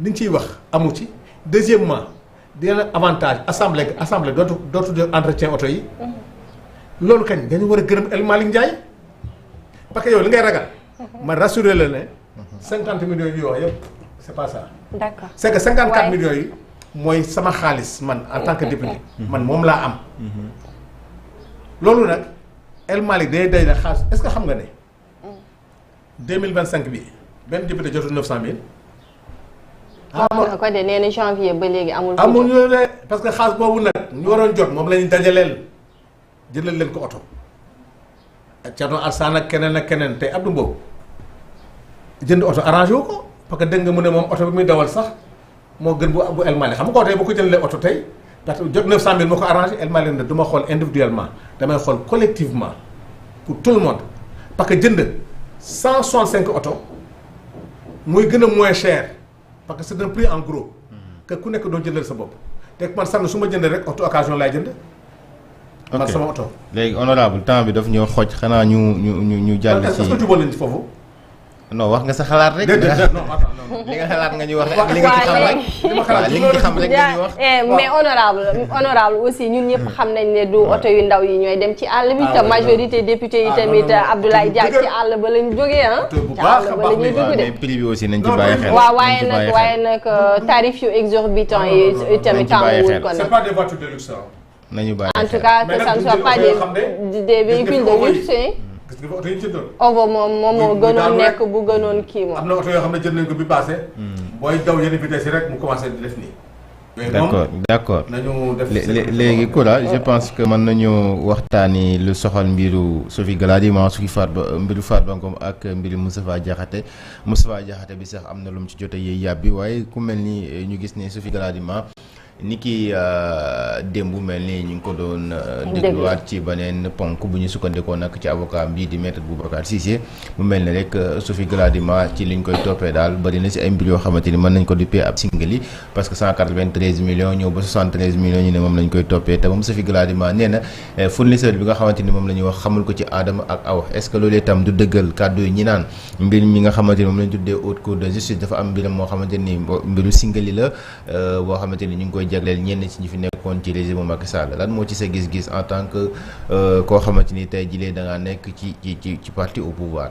li ñu ciy wax amu ci. deuxièmement dina avantage assemblée dootu def entretien oto yi loolu kañ dañu war a gërëm El Malick Ndiaye parce que yow li ngay ragal ma rassuré la ne 50 millions yi wax yëpp c'est pas ça. D'accord c'est que 54 millions yi mooy sama xaalis man en tant que député. man moom laa am. loolu nag El Malick day na xaalis est-ce que xam nga ne 2025 bi benn député jotul 900000. wax na ko de nee na janvier ba léegi amul. amuñu ne parce que xaalis boobu nag ñu waroon jot moom la ñu dajaleel jëndal leen ko oto ak Thierno Alassane ak keneen tey Abdou Mbow jënd oto arrangé wu ko parce que dégg nga mu ne moom oto bi muy dawal sax moo gën bu El Malick xam nga ko tey bu ko jëndalee oto tey parce que jot 900000 moo ko arrangé El Malick ne du ma xool individuellement damay xool collectivement pour tout le monde parce que jënd 165 oto mooy gën a moins cher. parce que c'est un prix en gros que ku nekk doon jëndal sa bopp te man sax na su ma jëndee rek auto occasion laay jënd. man sama oto. léegi honorable temps bi daf ñoo xooj xanaa ñu jàll ci. est-ce que jubóo nañu ci foofu. non wax nga sa xalaat rek. déedéet non attends li nga xalaat nga ñu wax rek li nga ci xam rek. li nga ci xam rek nga ñu wax. mais honorable aussi ñun ñëpp xam nañ ne du oto yu ndaw yi ñooy dem ci àll bi. te majorité député yi tamit Abdoulaye Dia ci àll ba lañ jógee ah. ci àll ba la ñuy jóge de. mais prix bi aussi nañ ci bàyyi xel. waaw waaye nag tarif yu exorbitant yi tamit tàmmuwul ko nag. c'est pas des voitures de luxe. nañu bàyyi en tout cas que ça ne soit pas des véhicules de luxe. gis nga oto yi ñu jëndoon. Ovo moom moo gënoon nekk bu gënoon kii moom. am na oto yoo xam ne jënd nañ ko bi passé. booy daw yenn vitesse yi rek mu commencé di def nii. d'accord nañu def léegi Koura je pense que mën nañu waxtaani lu soxal mbiru Sophie Gladima mbiru Farba Ngom ak mbiru Moustapha Diakhaté bi sax am na lu mu ci jot a yëy yàbbi waaye ku mel ni ñu gis ne Sophie Gladima ni ki démb mel ni ñu ngi ko doon dégluwaat ci beneen ponk bu ñu sukkandikoo nag ci avocat bii di maître Boubacar Cissé mu mel ne rek Sophie Gladima ci liñ koy toppee daal bëri na si ay mbir yoo xamante ni mën nañ ko duppee ab singali parce que 193 millions ñëw ba 73 millions ñu ne moom lañ koy toppee te moom Sophie Gladima nee na fournisseur bi nga xamante ni moom la ñuy wax xamul ko ci Adama ak Awa est-ce que loolu itam du dëggal kàddu yi ñi naan mbir mi nga xamante ni moom lañ tuddee haute cour de justice dafa am mbiram moo xamante ni mbiru singali la boo xamante ni ñu ngi koy jagleel ñenn ci ñi fi nekkoon ci régime Macky Sall lan moo ci sa gis-gis en tant que koo xamante ni tey jilee da ngaa nekk ci parti au pouvoir.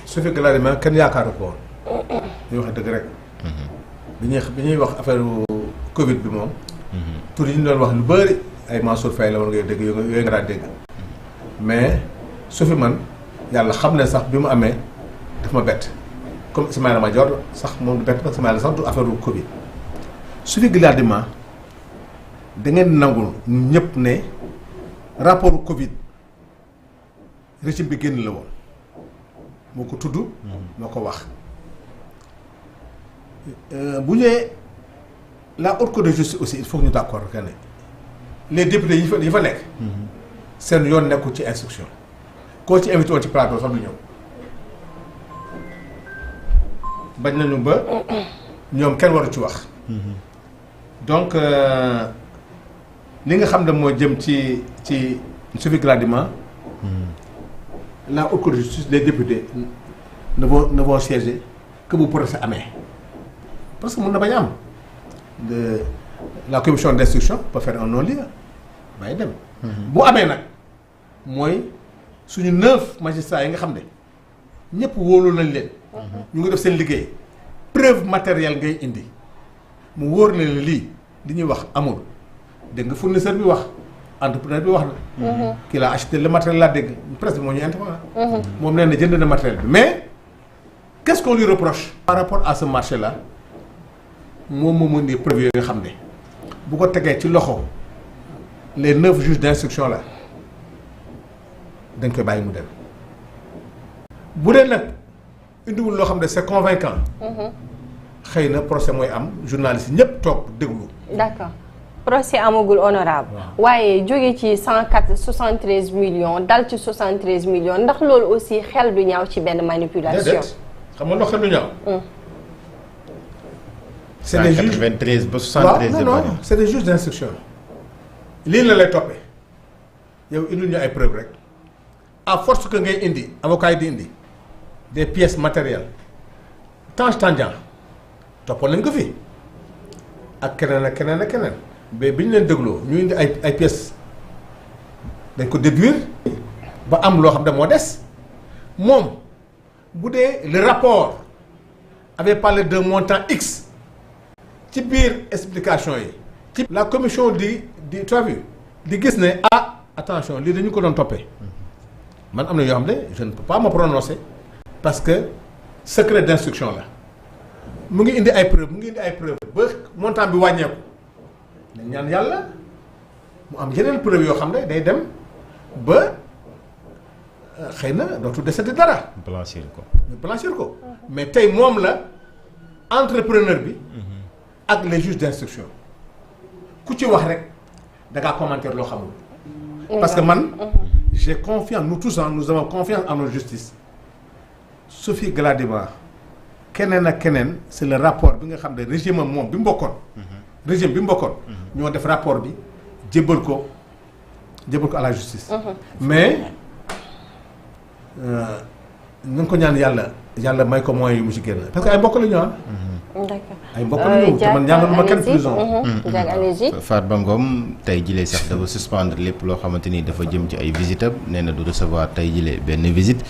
Sophie Gladima kenn yaakaaru ko woon. ñu wax dëgg rek. bi ñuy wax affaire Covid bi moom. tur yi ñu doon wax lu bëri ay Mansour Faye la woon ngay dégg yooyu nga daan dégg. mais Sophie man yàlla xam ne sax bi mu amee daf ma bett. comme Ismaïla Madior sax moom du bett parce que Ismaïla sax du affaire Covid Sophie Gladima da ngeen nangul ñun ñëpp ne rapport Covid régime bi génn la woon moo ko tudd. moo ko wax bu ñëwee la haute cour de justice aussi il faut que ñu d'accord que ne les députés yi fa nekk. seen yoon nekkul ci instruction koo ci invité woon ci plateau sax du ñëw. bañ nañu ba ñoom kenn waru ci wax. donc li nga xam ne moo jëm ci Sophie Gladima. la haute cour de justice les députés ne vont siéger que bu procès amee parce que mun na bañ a am la commission d'instruction peut faire un non-lieu bàyyi dem. bu amee nag mooy suñu 9 magistrats yi nga xam ne ñëpp wóolu nañ leen. ñu ngi def seen liggéey. preuve matérielle ngay indi mu wóor na lii li ñuy wax amul dégg nga fournisseur bi wax entrepreneur bi wax na. kii laa acheté le matériel laa dégg presse bi moo ñu intervenir. moom nee na jënd na matériel bi mais qu'est-ce qu'on lui reproche. par rapport à ce marché là moom moo mën di preuve yooyu nga xam ne bu ko tegee ci loxo les 9 juges d'instruction là dañ koy bàyyi mu dem bu dee nag indiwul loo xam ne c'est convaincant. xëy na procès mooy am journaliste yi ñëpp toog déglu. d'accord procès amagul honorable waaye jóge ci 173 millions dal ci 73 millions ndax loolu aussi xel du ñaaw ci benn manipulation. déedéet xam nga loo xel du ñaaw. c'est des juges 93 ba 73. non non c'est des juges d'instruction. lii la lay toppee yow indil ñu ay preuves rek à force que ngay indi avocat yi di indi des pièces matérielles Tange Tandian toppoon nañ ko fi ak keneen ak keneen ak keneen mais bi ñu leen dégloo ñu indi ay pièces dañ ko déduire ba am loo xam ne moo des moom bu dee le rapport avait parlé d'un montant X ci biir explication yi. ci la commission di tu as vu di gis ne attention lii dañu ko doon toppee man am na yoo xam ne je ne peux pas me prononcer parce que secret d'instruction la mu ngi indi ay preuves ba montant bi wàññeeku nañ ñaan yàlla mu am yeneen preuves yoo xam ne day dem ba xëy na dootu desati dara. blanchir ko mais tey moom la entrepreneur bi ak les juges d'instruction ku ci wax rek da ngaa commentaire loo xamul. parce que man j'ai confiance nous tous nous avons confiance en notre justice. Sophie Gladima keneen ak keneen c'est le rapport bi nga xam ne régime moom bi mu bokkoon. régime bi mu bokkoon. ñoo def rapport bi jébbal ko à la justice. mais ñu ngi ko ñaan yàlla may ko moyens yu mu ci génn parce que ay mbokk la ñu d'accord ay mbokk la ñu te man ñaanal ma kenn prison. Farba Ngom tey jilee sax dafa suspendre lépp loo xamante ni dafa jëm ci ay visites am nee na du recevoir tey jilee benn visite.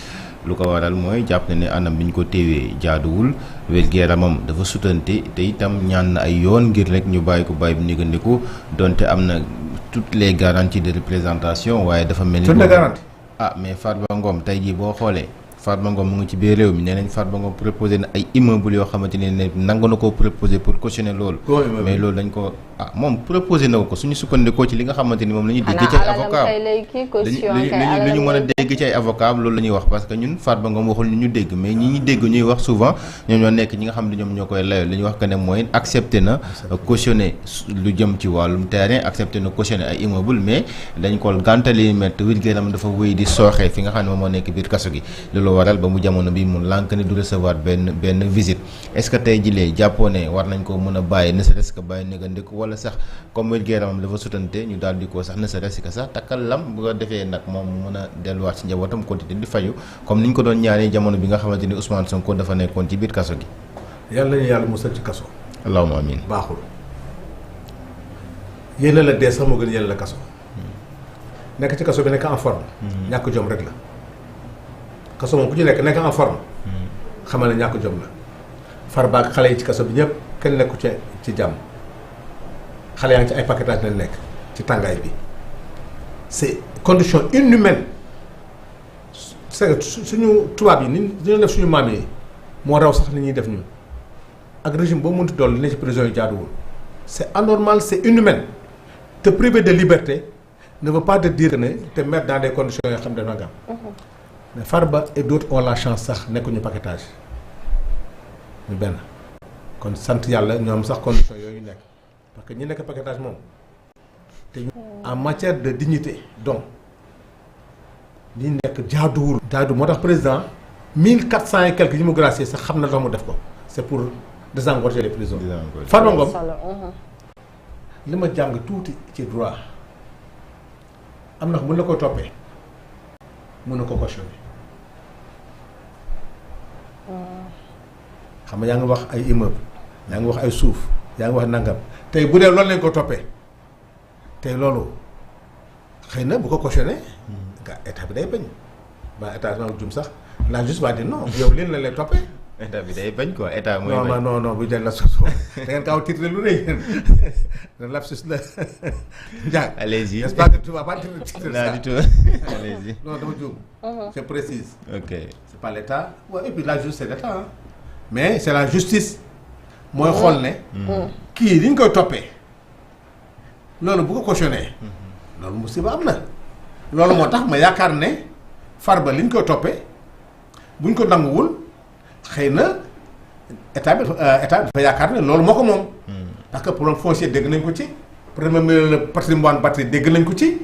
lu ko waral mooy jàpp na ne anam bi ñu ko téewee jaaduwul wér-gu-yaramam dafa sutante te itam ñaan na ay yoon ngir rek ñu bàyyi ko bàyyi bu négandiku donte am na toutes les garanties de représentation waaye dafa mel ni. toutes les garanties. mais Farba Ngom tey jii boo xoolee Farba Ngom mu ngi ci biir réew mi nee nañ Farba Ngom proposé na ay immeubles yoo xamante ne nangu na koo proposé pour cautionner loolu. mais loolu dañ ko moom proposé na ko suñu sukkandikoo ci li nga xamante ni moom la ñuy dégg ci ay avocat li ñu mën a dégg ci ay avocat loolu la ñuy wax parce que ñun Farba Ngom waxul ñu dégg mais ñi ñuy dégg ñuy wax souvent ñoom ñoo nekk ñi nga xam ne ñoom ñoo koy layoo li ñuy wax que ne mooy accepté na cautionner lu jëm ci wàllum terrain accepté na cautionner ay immeubles mais dañ ko gàntali mettre wér-gu-yaram dafa wéy di sooxee fi nga xam ne moom moo nekk biir kaso gi loolu waral ba mu jamono bi mu lànk ne du recevoir benn visite est-ce que tey jilee jàppoo ne war nañ ko mën a bàyyi ne serait-ce que bàyyi négandiku wala sax comme wér-gu-yaramam dafa sutante ñu daal di ko sax ne serait-ce que sax takkal lam bu ko defee nag moom mën a delluwaat ci njabootam continuer di fayu comme ni ñu ko doon ñaanee jamono bi nga xamante ni Ousmane Sonko dafa nekkoon ci biir kaso gi. yàlla nañu yàlla musal ci kaso. allahumma amiin. baaxul yéene la dee sax moo gën yéene la kaso. nekk ci kaso bi nekk en forme. ñàkk jom rek la. kaso moom ku ci nekk en forme. xamal ne ñàkk jom la. Farba ak xale yi ci kaso bi ñëpp kenn nekku ci jàmm xale yaa ngi ci ay paquetage lañ nekk ci tàngaay bi c'est condition inhumaine c'est que suñu tubaab yi ni ñu def suñu maam yi moo raw sax ni ñuy def ñun ak régime boo mënti dool li ne ci prison yi jaaduwul c'est anormal c'est inhumain te priver de liberté ne veut pas te dire que ne te mettre dans des conditions yoo xam ne dafa gam mais Farba et d'autres ont la chance sax nekkuñu paquetage ñu benn kon sant yàlla ñoom sax conditions yooyu nekk parce que ñi nekk paquetage moom te en matière de dignité donc li nekk jaaduwul. jaadu moo tax président 1400 et quelques yi mu gracier sax xam na tax mu def ko c'est pour désengorger les prisons. Farba Ngom li ma jàng tuuti ci droit am na mën na ko toppee mën na ko cautionner. xam nga yaa ngi wax ay immeuble yaa ngi wax ay suuf yaa ngi wax nangam tey bu dee loolu lañ ko toppee tey loolu xëy na bu ko cautionné nga état bi day bañ ba état ma jum sax la justice va dire non yow leen la lay toppee. état bi day bañ quoi état mooy non bañ. non bu jël la soso da ngeen kaaw titre lu rëy lapsus la Ndiaye. allez-y n'est-ce pas que tu vas pas titre non ça du tout allez-y. non dama juum. je précise. ok c'est pas l'état ouais, et puis la justice c'est l'état hein. Mais c'est la justice mooy xool ne. kii li ñu koy toppee loolu bu ko cautionné. loolu musiba am na. loolu moo tax ma yaakaar ne Farba li ñu koy toppee buñ ko nanguwul xëy na état bi dafa yaakaar ne loolu moo ko moom. parce que problème foncier dégg nañ ko ci. problème le patrimoine bâti dégg nañ ko ci.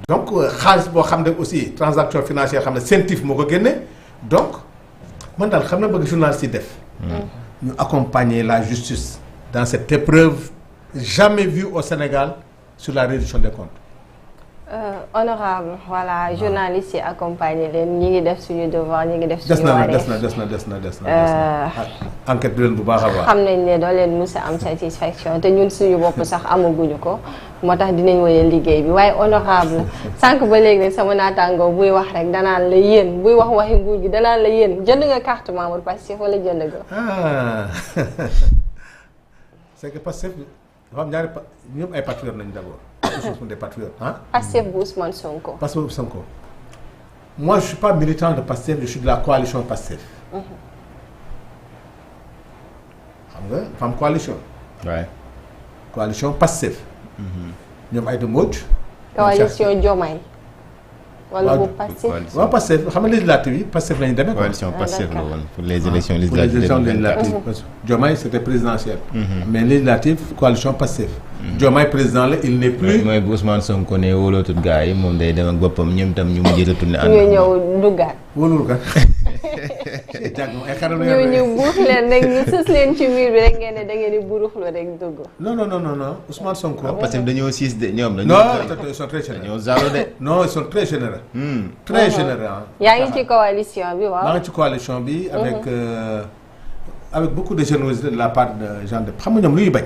donc xaalis boo xam ne aussi transaction financière xam ne CENTIF moo ko génne donc man daal xam na bëgg journaliste yi def. ñu accompagner la justice dans cette épreuve jamais vue au Sénégal sur la réduction des comptes. Honorable voilà journaliste yi accompagner leen ñi ngi def suñu devoir ñi ngi def suñu wareef des na enquête du leen bu baax a baax. xam nañ ne doo leen mës a am satisfaction te ñun suñu bopp sax amaguñu ko moo tax dinañ woyal liggéey bi waaye honorable sànq ba léegi nag sama naataangoo buy wax rek danaan la yéen buy wax waxi nguur gi danaan la yéen jënd nga carte membre Pastef wala jënd nga. c'est que Pastef dafa am ñaari ñëpp ay patriotes nañu d'abord. Tous sont des patriotes ah. Pastef bu Ousmane Sonko. Pastef bu Sonko. Moi je suis pas militant de Pastef je suis de la coalition Pastef. xam nga dafa am coalition. waay. coalition Pastef. ñoom Aïda Mbodj. coalition Diomaye. wala bu Pastef. waaw Pastef xam nga législative yi Pastef la ñu demee. coalition Pastef la woon pour les élections législatives. Diomaye c'était présidentiel. mais législative coalition Pastef. Diomaye président la il n'est plus. mooy bu Ousmane Sonko ne wóolootul gars yi moom day dem ak boppam ñoom tam ñu mujj retourné ànd. ñu ñëw duggaat. wóolul kan. ay xaral ñu buux leen rek ñu sës leen ci mur bi rek ngeen ne da ngeen di buruxlu rek dugg. non Ousmane Sonko. parce que dañoo siis de ñoom. non ils sont très généreux. dañoo zalo de. non ils sont très généreux. très généreux. yaa ngi ci coalition bi waaw. maa ngi ci coalition bi. avec beaucoup de générosité de la part de gens de xam nga ñoom lu ñuy bañ.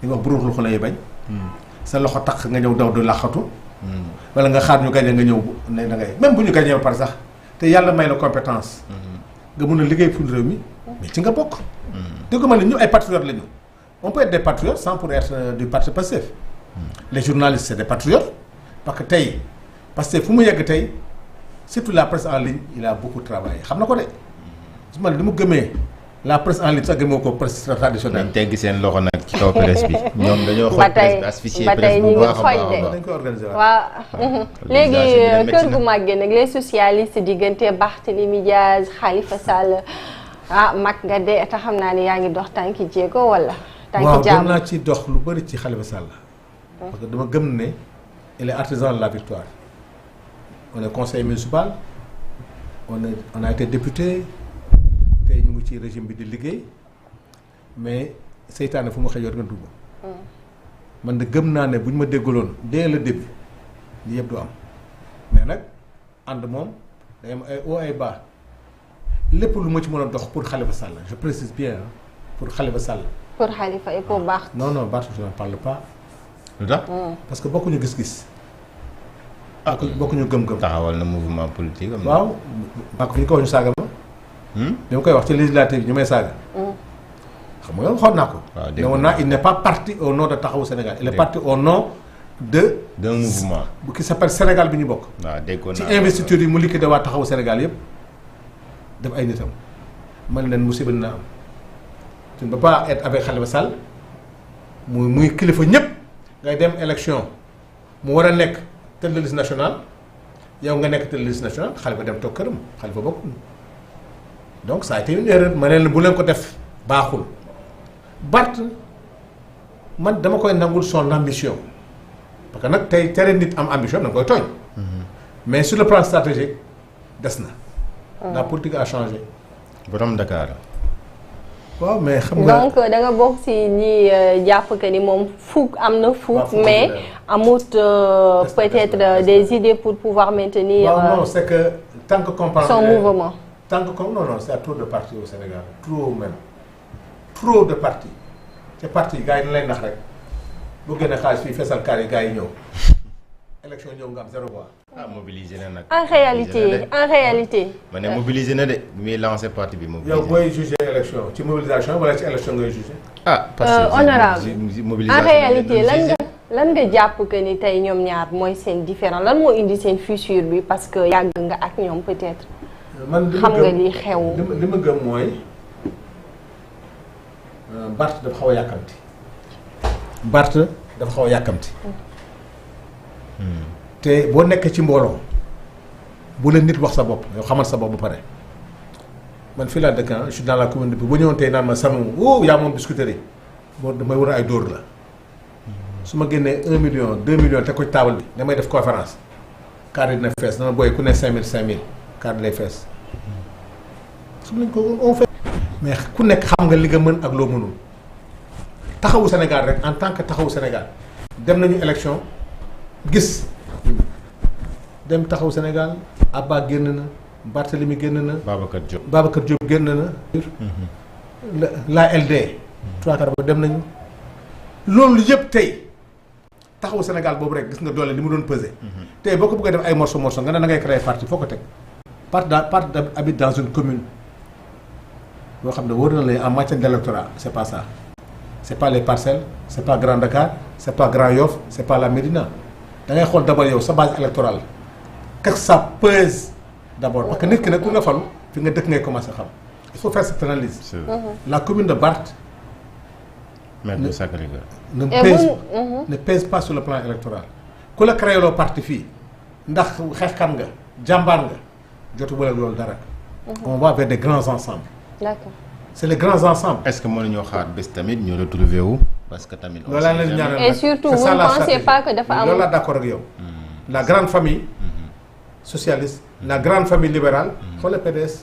li nga wax buruxlu lay bañ. sa loxo tax nga ñëw daw du laxatu. wala nga xaar ñu gagné nga ñëw ne da ngay même bu ñu gagné ba pare sax te yàlla may la compétence. nga mun a liggéey pour réew mi mais ci nga bokk. dégg nga ma ne ñu ay patriotes lañu. on peut être des patriotes sans pour être du parti Pastef. les journalistes c'est des patriotes parce que tey Pastef fu mu yegg tey surtout la presse en ligne il a beaucoup travaillé xam na ko de. su ma li mu gëmee la presse en ligne sax gëmoo ko presse traditionnelle. dañ tegg seen loxo nag ci kaw presse bi. ñoom dañoo xool ba tey presse asphyxié ba tey presse ñu bu ngi baax a xooj baax de. a baax. dañ koy organiser waaw léegi kër gu màggee nag les socialistes diggante Barthélémy Diaz Khalifa Sall mag nga de te xam naa ni yaa ngi dox tànki jéego wala. tànki jàmm waaw doon naa ci dox lu bëri ci Khalifa Sall. parce que dama gëm ne il est artisan de la victoire. on est conseiller municipal on a été député tey ñu ngi ci régime bi di liggéey mais seytaane fu mu xëy yor nga dugg. man de gëm naa ne bu ñu ma déggaloon dès le début lii yëpp du am mais nag ànd moom day am ay hauts ay bas lépp lu ma ci mën a dox pour Khalifa Sall je précise bien pour Khalifa Sall. pour Khalifa et pour Barth. non Barth je ne parle pas. lu tax. parce que bokkuñu gis-gis. bokkuñu gëm-gëm. taxawal na mouvement politique am na. waaw maa ko fi ñu ko wax ñu saaga ma. bi ma koy wax ci législative bi ñu may saaga. xam nga xool naa ko. waaw ne woon naa il n'est pas parti au nom de Taxawu Sénégal il est parti au nom de. d'un mouvement. qui s'appelle Sénégal bi ñu bokk. waaw déggoon ci naa investiture yi mu liquidé waa Taxawu Sénégal yëpp def ay nitam man leen musiba dina am tu ne peux pas être avec Khalifa Sall muy kilifa ñëpp ngay dem élection mu war a nekk tête de liste nationale yow nga nekk tête de liste nationale Khalifa dem toog këram Khalifa bokkul donc ça a été une erreur ma leen bu leen ko def baaxul Barth man dama koy nangul son ambition parce que nag tey tere nit am ambition da nga koy tooñ mais sur le plan stratégique des na la politique a changé. borom Dakar. waaw mais xam nga donc da nga bokk ci ñi jàpp que ni moom fukk am na fukk mais amut peut-être des idées pour pouvoir maintenir. waaw non c'est que tant que comprendre son mouvement. tant que comme non c'est trop de partis au Sénégal trop même trop de partis te partis gars yi na lay nax rek bu génne xaalis fii fesal kaar yi gars yi ñëw élection ñëw nga am 0 voix. ah mobilisé na nag. en réalité. ma ne mobilisé na de bi muy lancé parti bi mobilisé. yow booy jugé élection ci mobilisation wala ci élection ngay jugé. ah parce que honorable mobilisation en réalité lan nga jàpp que ni tey ñoom ñaar mooy seen différent lan moo indi seen fissure bi parce que yàgg nga ak ñoom peut-être. man xam nga li xew. li ma gëm mooy Barth dafa xaw a yàkkamti. Barth dafa xaw a yàkkamti. te boo nekkee ci mbooloo bu la nit wax sa bopp yow xamal sa bopp ba pare man fii laa dëkk je suis dans la commune de bu ñëwoon tey naan ma sanu yaa moom biscuiterie boo damay war ay dóor la su ma génnee 1 million 2 millions teg ko ci taabal bi damay def conférence carte yi dina fees dama booy ku ne 5000 carte lay fees su lañ ko on fait mais ku nekk xam nga li nga mën ak loo mënul taxawu Sénégal rek en tant que taxawu Sénégal dem nañu élection gis dem taxaw Sénégal Abba génn na Barthélemy génn na. Babacar Diop génn na. la LD. trois quarts ba dem nañu. loolu yëpp tey taxaw Sénégal boobu rek gis nga doole li mu doon peser. tey boo ko bëggee def ay morceau nga ne da ngay créer parti foo ko teg. parti habite dans une commune boo xam ne wóor na la en matière d'électorat c'est pas ça. c'est pas les parcelles c'est pas Grand Dakar c'est pas Grand Yoff c'est pas la Médina da ngay xool d'abord yow sa base électorale. qu'est-ce que ça pèse d'abord parce que nit ki nag ku nga falu fi nga dëkk ngay commencer xam il faut faire cette analyse. La commune de Barth. maire de Sacré-Cœur. ne pèse pas sur le plan électoral ku la créé loo parti fii ndax xeexkat nga jàmbaar nga jotu wala loolu dara. on va vers des grands ensembles. D'accord. c'est les grands ensembles. est-ce que mën nañoo xaar bés tamit ñu retrouver wu parce que tamit. loolu laa leen ñaanal et surtout vous ne pensez pas que dafa am. loolu laa d'accord ak yow. la grande famille. socialiste la grande famille libérale. xoolal PDS.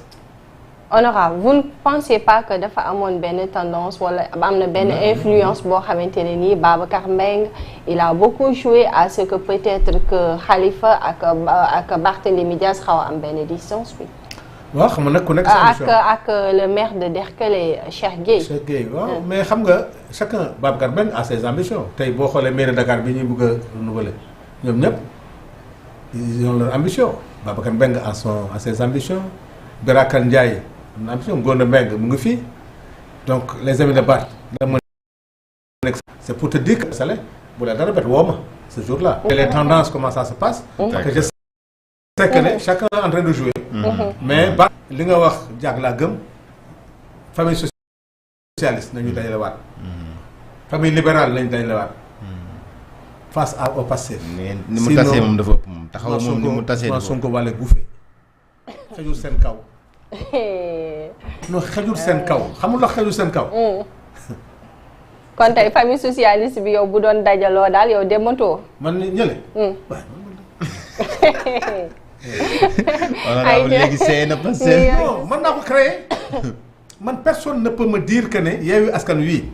honorable vous ne pensez pas que dafa amoon benn tendance wala am na benn influence boo xamante ne nii Babacar Mbengue il a beaucoup joué à ce que peut-être que Khalifa ak Barthélémy Dias xaw a am benn distance bi. waaw xam nga nag ku nekk ak le maire de Derklé Cheikh Gueye. Cheikh Gueye waaw mais xam nga chacun Babacar Mbengue a ses ambitions tey boo xoolee mairie Dakar bi ñuy bëgg a renouveler ñoom ñëpp ils ont leur ambition Babacar Mbengue a ses ambitions Birakan Ndiaye am na ambition Ngone Mbengue mu ngi fii donc les amis de Barth la mën nekk c'est pour te dire que Salé bu la dara bett woo ma ce jour-là. et les tendances comment ça se passe. parce que je sais que ne chacun est en train de jouer. mais ba li nga wax jàg laa gëm famille socialiste nañu dajale waat famille libérale nañu dajale waat face au passé. ni mu tasee moom dafa ëpp moom taxaw moom ni mu tasee dafa Sonko wàlle guufee xejul seen kaw non xejul seen kaw xamul la xejul seen kaw. kon tey famille socialiste bi yow bu doon dajaloo daal yow dematoo. man ñële. ay léegi c'est na passé. non mën naa ko créer man personne ne peut me dire que ne Yewwi Askan Wi.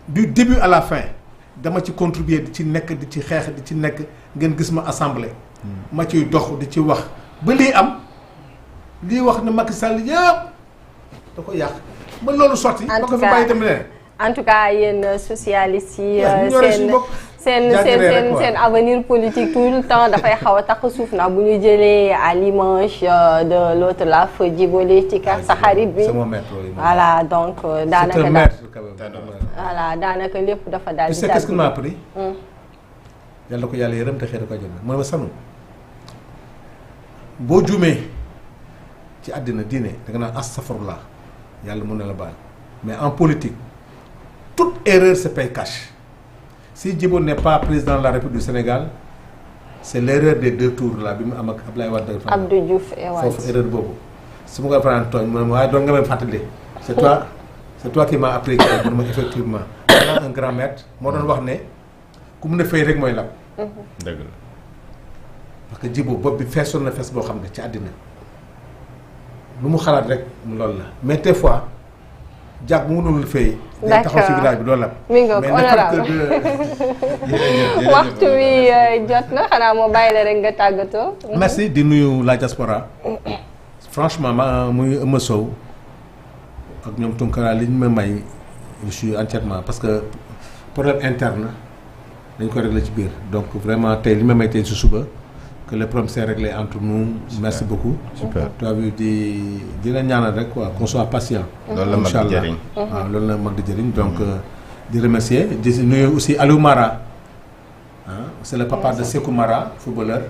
du début à la fin dama ci contribuer di ci nekk di ci xeex di ci nekk ngeen gis ma assemblée. ma ciy dox di ci wax ba lii am lii wax ne Macky Sall yëpp da ko yàq ba loolu sotti. en tout ko fi bàyyi dem leneen. en tout cas yéen socialistes yi. seen seen avenir politique tout le temps dafay xaw a tax suuf na bu ñu jëlee à l'image de l'autre la feu Djibolé ci kar sa xarit bi. voilà donc daanaka voilà daanaka lépp dafa daal di. qu'est-ce que m'a appris. yàlla ko yàlla yërëm te xëy na ko jënd mooy ma sanu boo juumee ci àddina diine da nga naan astaghfirullah yàlla mun na la baal mais en politique toute erreur se paye cash. Si Djibo n'est pas président de la République du Sénégal c'est l'erreur des 2 tours là bi mu am ak Abdoulaye Wade. Abdou Diouf et Wade foofu erreur boobu su ma ko faral tooñ mu ne ma waaye doon nga may fàttali. c'est toi qui m'as appris que ma effectivement. voilà un grand maître moo doon wax ne ku mun a fay rek mooy lab. dëgg la parce que Djibo bopp bi feesoon na fees boo xam ne ci àddina lu mu xalaat rek loolu la mais des fois. jàpp mu mënul fay. day taxaw ci village bi loolu la. mi ngi honorable waxtu wi jot na xanaa moo bàyyi la rek nga tàggatoo. merci di nuyu la diaspora. franchement muy Eumeu Sow ak ñoom Tunkara li ñu ma may je suis entièrement parce que problème interne dañ ko régler ci biir donc vraiment tey li ma may tey si suba que le problème s'est réglé entre nous. Merci beaucoup. Super. Tu as vu di la ñaanal rek quoi qu'on soit patient. loolu la mag di jëriñ. waaw loolu la mag di jëriñ donc di remercier di nuyu aussi Aliou Mara c'est le papa de Sékou Mara footballeur.